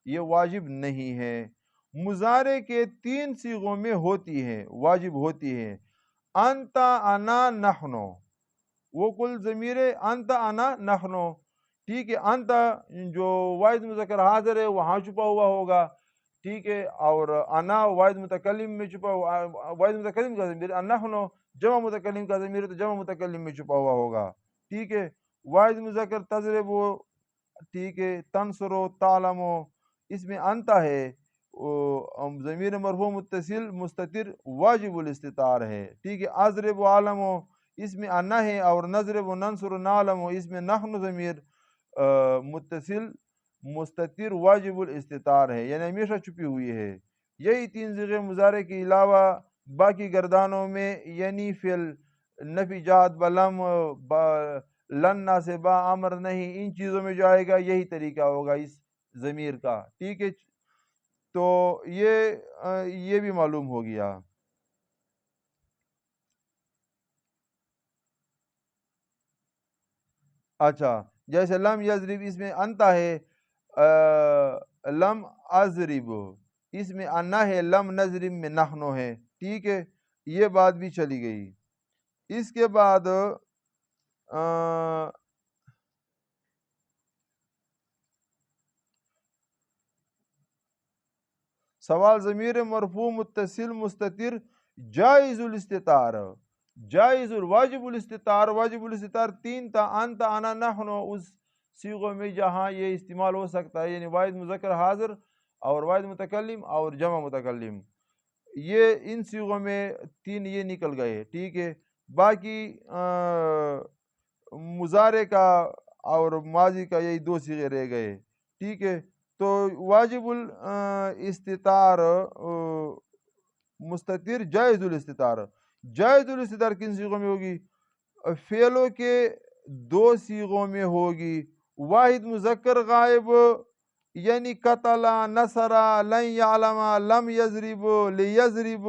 یہ واجب نہیں ہے. مضارع کے 3 صیغوں میں ہوتی ہے، واجب ہوتی ہے. انت انا نحنو، وہ کل ضمیر انت انا نحنو، ٹھیک ہے. انت جو واحد مذکر حاضر ہے وہاں چھپا ہوا ہوگا، ٹھیک ہے، اور انا واحد متکلم میں چھپا ہوا، واحد متکلم کا ضمیر، نحنو جمع متکلم کا ضمیر ہے تو جمع متکلم میں چھپا ہوا ہوگا، ٹھیک ہے. واحد مذکر تضربو، ٹھیک ہے، تنصرو تعلمو، اس میں انت ہے، ضمیر مرفوع متصل مستتر واجب الاستتار ہے، ٹھیک ہے. اضرب عالمو، اس میں انا ہے، اور نضرب و ننصر نعلمو، اس میں نحن ضمیر متصل مستتر واجب الاستتار ہے، یعنی ہمیشہ چھپی ہوئی ہے. یہی 3 صیغے مضارع کے علاوہ باقی گردانوں میں یعنی فعل نفی جہد بلم لن ناسبا امر نہیں، ان چیزوں میں جو آئے گا یہی طریقہ ہوگا اس ضمیر کا، ٹھیک ہے. تو یہ بھی معلوم ہو گیا. اچھا جیسے لم یضرب اس میں انتا ہے، لم اضرب اس میں انا ہے، لم نضرب میں نحنو ہے، ٹھیک ہے. یہ بات بھی چلی گئی. اس کے بعد سوال، ضمیر مرفوع متصل مستتر جائز الاستتار، جائز واجب الاستتار، واجب الاستتار 3 تھا، انت انا نحنو، اس صیغوں میں جہاں یہ استعمال ہو سکتا ہے، یعنی واحد مذکر حاضر اور واحد متکلم اور جمع متکلم، یہ ان صیغوں میں 3 یہ نکل گئے، ٹھیک ہے. باقی مضارع کا اور ماضی کا یہی 2 صیغے رہ گئے، ٹھیک ہے. تو واجب الاستتار مستتر جائز الاستتار، جائز الاستتار کن صیغوں میں ہوگی؟ فعلوں کے دو سیغوں میں ہوگی. واحد مذکر غائب یعنی قتل، نصر، لن یعلم، لم یضرب، لیضرب،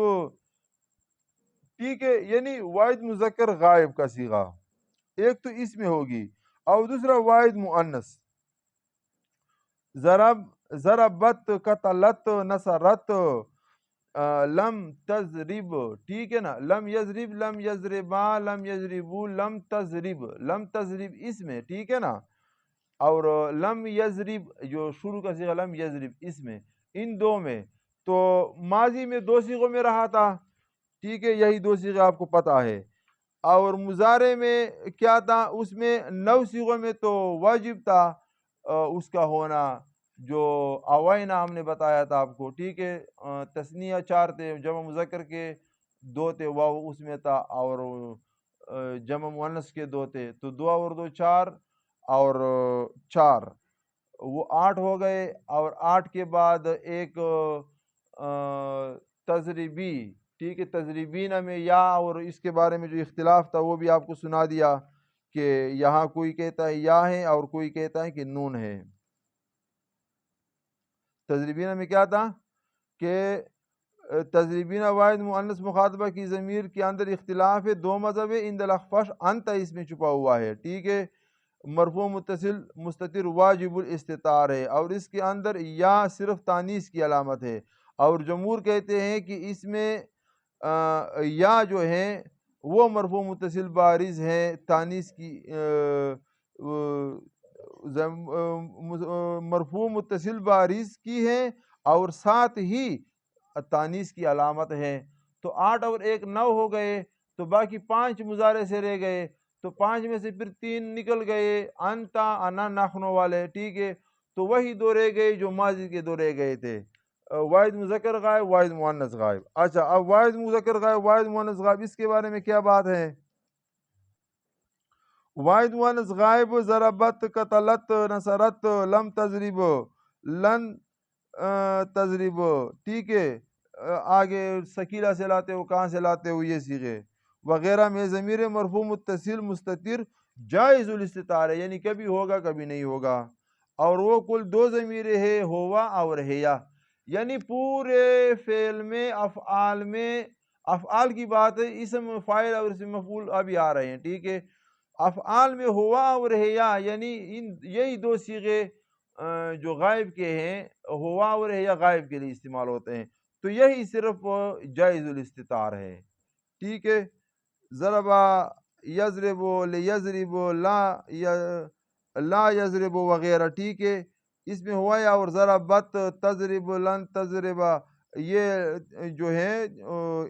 ٹھیک ہے، یعنی واحد مذکر غائب کا صیغہ ایک تو اس میں ہوگی، اور دوسرا واحد مؤنث. ضرب، ضربت، قتلت، نصرت، لم تضرب، ٹھیک ہے نا، لم یضرب، لم یضربا، لم یضربو، لم تضرب، لم تضرب اس میں، ٹھیک ہے نا، اور لم یضرب جو شروع کا صیغہ لم یضرب اس میں، ان دو میں. تو ماضی میں دو صیغوں میں رہا تھا، ٹھیک ہے، یہی دو صیغے آپ کو پتہ ہے. اور مضارع میں کیا تھا، اس میں 9 صیغوں میں تو واجب تھا اس کا ہونا، جو اوائنا ہم نے بتایا تھا آپ کو، ٹھیک ہے. تثنیہ 4 تھے، جمع مذکر کے 2 تھے، واو اس میں تھا، اور جمع مؤنث کے 2 تھے، تو 2 اور 2 4 اور 4 وہ 8 ہو گئے. اور 8 کے بعد ایک تضریبی، ٹھیک ہے، تضریبین میں یا، اور اس کے بارے میں جو اختلاف تھا وہ بھی آپ کو سنا دیا کہ یہاں کوئی کہتا ہے یا ہے اور کوئی کہتا ہے کہ نون ہے. تضریبین میں کیا تھا کہ تضریبین واحد مؤنث مخاطبہ کی ضمیر کے اندر اختلاف ہے، 2 مذہب ہے، اند الاخفش انت اس میں چھپا ہوا ہے، ٹھیک ہے. مرفوع متصل مستتر واجب الاستتار ہے، اور اس کے اندر یا صرف تانیث کی علامت ہے. اور جمہور کہتے ہیں کہ اس میں یا جو ہیں وہ مرفوع متصل بارز ہیں، تانیث کی مرفوع متصل بارز کی ہیں، اور ساتھ ہی تانیث کی علامت ہے. تو 8 اور 1 9 ہو گئے، تو باقی 5 مضارع سے رہ گئے، تو 5 میں سے پھر 3 نکل گئے، انتا، انا، نحنو والے، ٹھیک ہے. تو وہی 2 رہ گئے جو ماضی کے 2 رہ گئے تھے، واحد مذکر غائب، واحد مؤنث غائب. اچھا، اب واحد مذکر غائب، واحد مؤنث غائب، اس کے بارے میں کیا بات ہے؟ واحد مؤنث غائب ضربت، قتلت، نصرت، لم تضرب، لن تضرب، ٹھیک ہے. آگے سکیلا سے لاتے ہو، کہاں سے لاتے ہو، یہ صیغے وغیرہ میں ضمیر مرفوع متصل مستتر جائز الاستتار ہے، یعنی کبھی ہوگا کبھی نہیں ہوگا. اور وہ کل 2 ضمیریں ہے، ہوا اور ہیا، یعنی پورے فعل میں، افعال کی بات ہے، اسم فاعل اور اسم مفعول ابھی آ رہے ہیں، ٹھیک ہے. افعال میں ہوا اور ہیا، یعنی یہی 2 صیغے جو غائب کے ہیں، ہوا اور ہیا غائب کے لیے استعمال ہوتے ہیں، تو یہی صرف جائز الاستتار ہے، ٹھیک ہے. ضربا، یضرب، لیضرب، لا یضرب وغیرہ، ٹھیک ہے. اس میں ہوا یا، اور ضربت، تضرب، لن تضرب، یہ جو ہے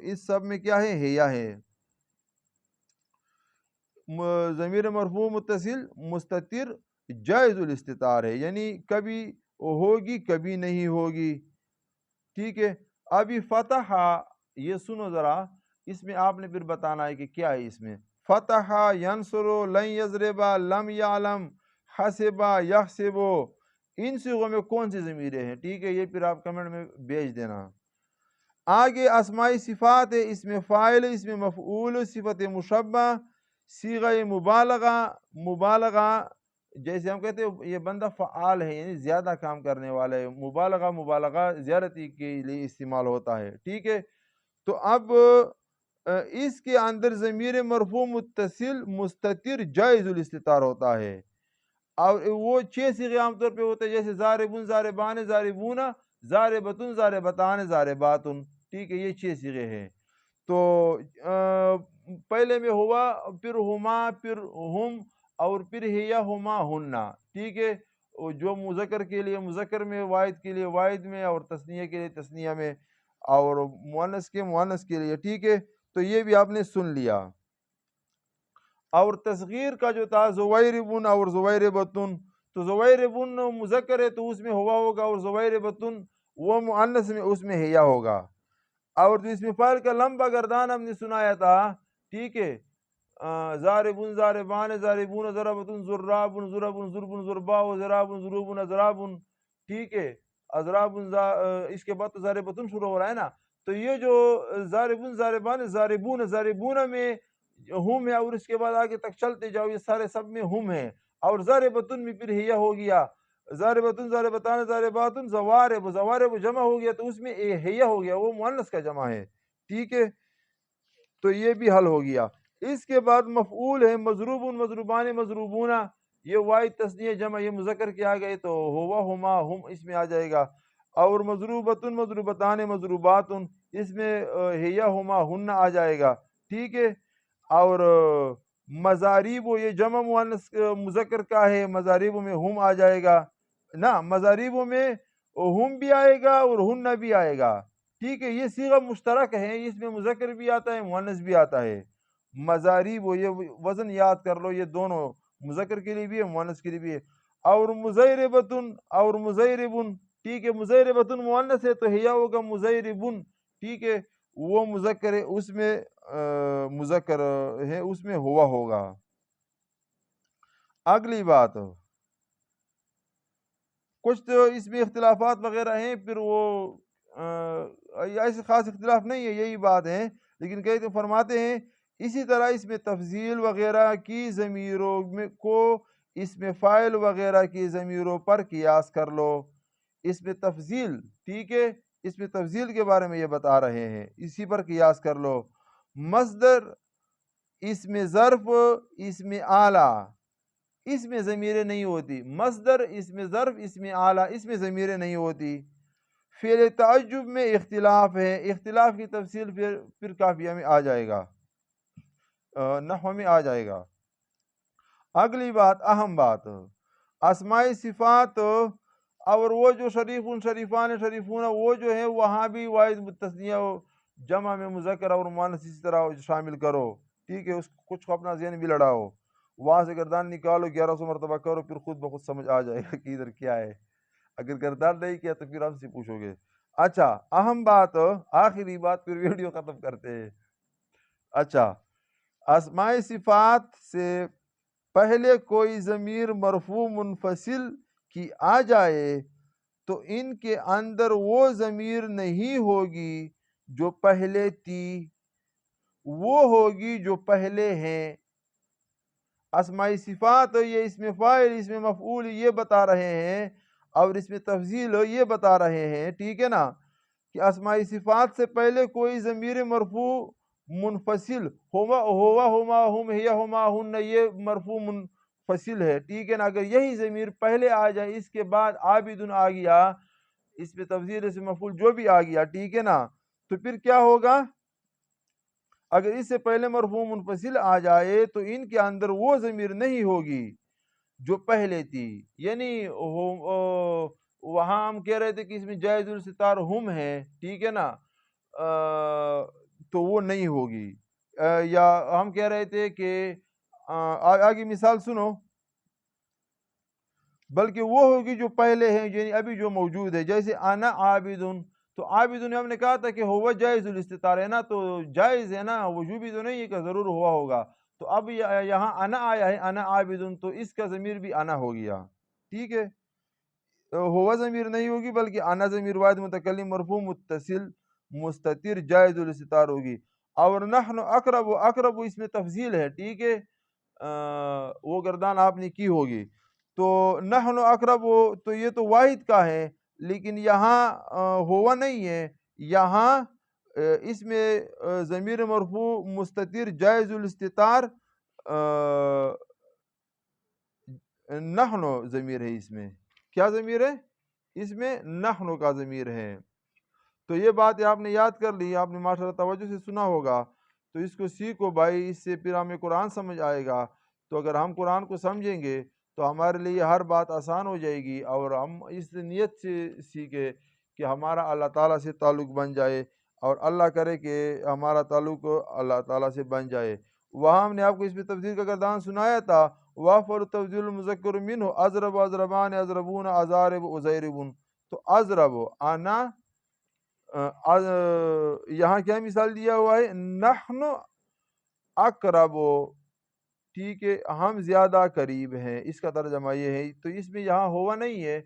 اس سب میں کیا ہے، ہیا ہے. ضمیر مرفوع متصل مستتر جائز الاستتار ہے، یعنی کبھی ہوگی کبھی نہیں ہوگی، ٹھیک ہے. ابھی فتح، یہ سنو ذرا، اس میں آپ نے پھر بتانا ہے کہ کیا ہے اس میں. فتح، ینصر، لن یضرب، لم یعلم، حسب، یحسب، ان صیغوں میں کون سی ضمیریں ہیں، ٹھیک ہے، یہ پھر آپ کمنٹ میں بھیج دینا. آگے اسمائی صفات ہے، اس میں فاعل، اس میں مفعول، صفت مشبہ، صیغہ مبالغہ، جیسے ہم کہتے ہیں یہ بندہ فعال ہے، یعنی زیادہ کام کرنے والا ہے. مبالغہ زیادتی کے لیے استعمال ہوتا ہے، ٹھیک ہے. تو اب اس کے اندر ضمیر مرفوع متصل مستتر جائز الاستتار ہوتا ہے، اور وہ 6 صیغے عام طور پہ ہوتے ہیں، جیسے ضاربن، ضاربان، ضاربون، ضاربتن، ضاربتان، ضارباتن، ٹھیک ہے، یہ 6 صیغے ہیں. تو پہلے میں ہوا، پھر ہما، پھر ہم، اور پھر ہیا، ہما، ہننا، ٹھیک ہے. جو مذکر کے لیے مذکر میں، واحد کے لیے واحد میں، اور تثنیہ کے لیے تثنیہ میں، اور مؤنث کے مؤنث کے لیے، ٹھیک ہے. تو یہ بھی آپ نے سن لیا. اور تصغیر کا جو تھا زویربن اور زویربتن، تو زویربن مذکر ہے تو اس میں ہوا ہوگا، اور زویربتن وہ مؤنث میں، اس میں ہیا ہوگا. اور جو اس میں فاعل کا لمبا گردان ہم نے سنایا تھا، ٹھیک ہے، ضاربن، ضاربان، ضاربون، ضربتن، ضرابن، ضربن، ضربن، ضربا، ضرابن، ضروبن، ضرابن، ٹھیک ہے، اضرابن، اس کے بعد تو ضاربتن شروع ہو رہا ہے نا. تو یہ جو ضاربن، ضاربان، ضاربون، ضاربون میں ہم ہے، اور اس کے بعد آگے تک چلتے جاؤ، یہ سارے سب میں ہم ہے. اور ضاربتن میں پھر ہیا ہو گیا، ضاربتن ضاربتان ضارباتن زوارب، زوارب جمع ہو گیا تو اس میں ہیا ہو گیا، وہ مؤنث کا جمع ہے. ٹھیک ہے، تو یہ بھی حل ہو گیا. اس کے بعد مفعول ہے مضروب، مضروبان مضروبون، یہ واحد تثنیہ جمع، یہ مذکر کے آ گئے تو ہوا ہما ہم اس میں آ جائے گا. اور مضروبتن مضروبتان مضروبات، اس میں ہیا ہما ہن آ جائے گا. ٹھیک ہے. اور مضاریب، یہ جمع مؤنث مذکر کا ہے، مضاریب میں ہم آ جائے گا نا، مضاریب میں ہم بھی آئے گا اور ہن بھی آئے گا. ٹھیک ہے، یہ صیغہ مشترک ہے، اس میں مذکر بھی آتا ہے مؤنث بھی آتا ہے. مضاریب، یہ وزن یاد کر لو، یہ دونوں مذکر کے لیے بھی ہے مؤنث کے لیے بھی ہے. اور مزیربتن اور مزیربن، ٹھیک ہے، مزیربتن مؤنث ہے تو ہیا ہوگا مزیربن. ٹھیک ہے، وہ مذکر ہے، اس میں مذکر ہے، اس میں ہوا ہوگا. اگلی بات، کچھ تو اس میں اختلافات وغیرہ ہیں، پھر وہ ایسے خاص اختلاف نہیں ہے، یہی بات ہے. لیکن کہتے فرماتے ہیں اسی طرح اس میں تفضیل وغیرہ کی ضمیروں کو اس میں فاعل وغیرہ کی ضمیروں پر قیاس کر لو. اس میں تفضیل، ٹھیک ہے، اس میں تفضیل کے بارے میں یہ بتا رہے ہیں، اسی پر قیاس کر لو. مصدر، اس میں ظرف، اس میں اعلیٰ، اس میں ضمیریں نہیں ہوتی. مصدر، اس میں ظرف، اس میں اعلیٰ، اس میں ضمیریں نہیں ہوتی. فعل تعجب میں اختلاف ہے، اختلاف کی تفصیل پھر کافیہ میں آ جائے گا، نحو میں آ جائے گا. اگلی بات، اہم بات، اسماء صفات اور وہ جو شریفون شریفان شریفون، وہ جو ہے وہاں بھی واحد تثنیہ جمع میں مذکر اور مؤنث اسی طرح شامل کرو. ٹھیک ہے، اس کچھ کو اپنا ذہن بھی لڑاؤ، وہاں سے گردان نکالو، 1100 مرتبہ کرو، پھر خود بخود سمجھ آ جائے گا کہ ادھر کیا ہے. اگر گردان نہیں کیا تو پھر ہم سے پوچھو گے. اچھا، اہم بات، آخری بات، پھر ویڈیو ختم کرتے ہیں. اچھا، اسماء صفات سے پہلے کوئی ضمیر مرفوع منفصل کی آ جائے تو ان کے اندر وہ ضمیر نہیں ہوگی جو پہلے تھی، وہ ہوگی جو پہلے ہیں. اسماء صفات، یہ اس میں فاعل، اس میں مفعول، یہ بتا رہے ہیں، اور اس میں تفضیل یہ بتا رہے ہیں. ٹھیک ہے نا، کہ اسماء صفات سے پہلے کوئی ضمیر مرفوع منفصل ہوا ہما ہم ہیا ہما ہن، یہ مرفوع منفصل ہے. ٹھیک ہے نا، اگر یہی ضمیر پہلے آ جائے، اس کے بعد عابدن آ گیا، اس پہ تفضیل، اس میں مفعول جو بھی آ گیا، ٹھیک ہے نا، تو پھر کیا ہوگا؟ اگر اس سے پہلے مرفوع منفصل آ جائے تو ان کے اندر وہ ضمیر نہیں ہوگی جو پہلے تھی. یعنی وہاں ہم کہہ رہے تھے کہ اس میں جائز الستار ہم ہے، ٹھیک ہے نا، تو وہ نہیں ہوگی. یا ہم کہہ رہے تھے کہ آگے مثال سنو، بلکہ وہ ہوگی جو پہلے ہیں، یعنی ابھی جو موجود ہے. جیسے انا عابدن، تو عابدن ہم نے کہا تھا کہ ہوا جائز الاستطار ہے نا، تو جائز ہے نا، وجوبی تو نہیں ہے کہ ضرور ہوا ہوگا. تو اب یہاں انا آیا ہے، انا عابدن، تو اس کا ضمیر بھی انا ہو گیا. ٹھیک ہے، ہوا ضمیر نہیں ہوگی بلکہ انا ضمیر واحد متکلم مرفوع متصل مستتر جائز الاستطار ہوگی. اور نحن اقرب، اقرب اس میں تفضیل ہے. ٹھیک ہے، وہ گردان آپ نے کی ہوگی. تو نحن اقرب، تو یہ تو واحد کا ہے، لیکن یہاں ہوا نہیں ہے، یہاں اس میں ضمیر مرفوع مستتر جائز الاستطار نحن ضمیر ہے. اس میں کیا ضمیر ہے؟ اس میں نحن کا ضمیر ہے. تو یہ بات آپ نے یاد کر لی، آپ نے ماشاءاللہ توجہ سے سنا ہوگا، تو اس کو سیکھو بھائی، اس سے پھر ہمیں قرآن سمجھ آئے گا. تو اگر ہم قرآن کو سمجھیں گے تو ہمارے لیے ہر بات آسان ہو جائے گی، اور ہم اس نیت سے سیکھے کہ ہمارا اللہ تعالیٰ سے تعلق بن جائے، اور اللہ کرے کہ ہمارا تعلق اللہ تعالیٰ سے بن جائے. وہاں ہم نے آپ کو اس میں تفضیل کا گردان سنایا تھا، وافر تفضیل المذکر منہ اضرب اضربان اضربون ازارب ازیربون. تو اضرب انا، یہاں کیا مثال دیا ہوا ہے؟ نحن اقرب، ٹھیک ہے، ہم زیادہ قریب ہیں، اس کا ترجمہ یہ ہے. تو اس میں یہاں ہوا نہیں ہے.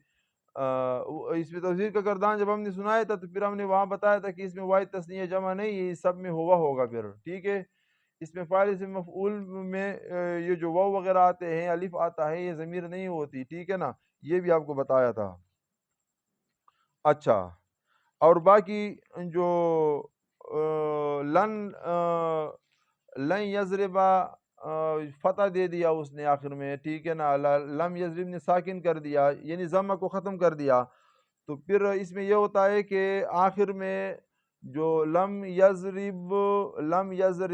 اس میں تفسیر کا گردان جب ہم نے سنایا تھا تو پھر ہم نے وہاں بتایا تھا کہ اس میں واحد تثنیہ جمع نہیں ہے، اس سب میں ہوا ہوگا پھر. ٹھیک ہے، اس میں فاعل اسم مفعول میں یہ جو واو وغیرہ آتے ہیں، الف آتا ہے، یہ ضمیر نہیں ہوتی، ٹھیک ہے نا، یہ بھی آپ کو بتایا تھا۔ اچھا، اور باقی جو لن لن یضربا فتح دے دیا اس نے آخر میں، ٹھیک ہے نا، لم یضرب نے ساکن کر دیا، یعنی ضمہ کو ختم کر دیا، تو پھر اس میں یہ ہوتا ہے کہ آخر میں جو لم یضرب لم یضرب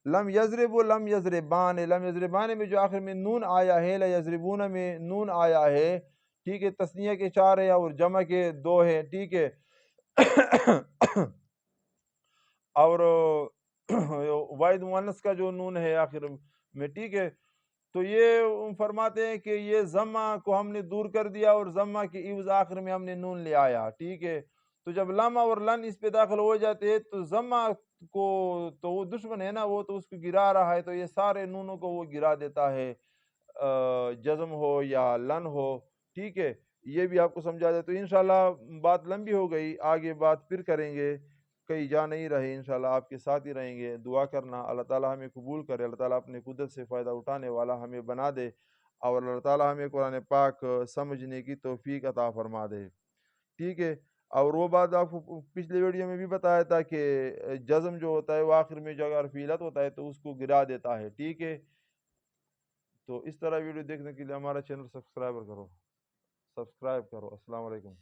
لم یضرب و لم یضربان، لم یضربان میں جو آخر میں نون آیا ہے، لا یضربون میں نون آیا ہے، ٹھیک ہے، تثنیہ کے 4 ہے اور جمع کے 2 ہے، ٹھیک ہے اور واحد مؤنث کا جو نون ہے آخر میں، ٹھیک ہے، تو یہ فرماتے ہیں کہ یہ ضمہ کو ہم نے دور کر دیا اور ضمہ کے عوض آخر میں ہم نے نون لے آیا، ٹھیک ہے، تو جب لم اور لن اس پہ داخل ہو جاتے ہیں تو ضمہ کو تو وہ دشمن ہے نا، وہ تو اس کو گرا رہا ہے، تو یہ سارے نونوں کو وہ گرا دیتا ہے، جزم ہو یا لن ہو، ٹھیک ہے، یہ بھی آپ کو سمجھا جائے۔ تو انشاءاللہ بات لمبی ہو گئی، آگے بات پھر کریں گے، کہیں جا نہیں رہے، انشاءاللہ آپ کے ساتھ ہی رہیں گے۔ دعا کرنا اللہ تعالیٰ ہمیں قبول کرے، اللہ تعالیٰ اپنے قدرت سے فائدہ اٹھانے والا ہمیں بنا دے، اور اللہ تعالیٰ ہمیں قرآن پاک سمجھنے کی توفیق عطا فرما دے، ٹھیک ہے۔ اور وہ بات آپ کو پچھلے ویڈیو میں بھی بتایا تھا کہ جزم جو ہوتا ہے وہ آخر میں جو اگر فعلت ہوتا ہے تو اس کو گرا دیتا ہے، ٹھیک ہے۔ تو اس طرح ویڈیو دیکھنے کے لیے ہمارا چینل سبسکرائب کرو۔ السلام علیکم۔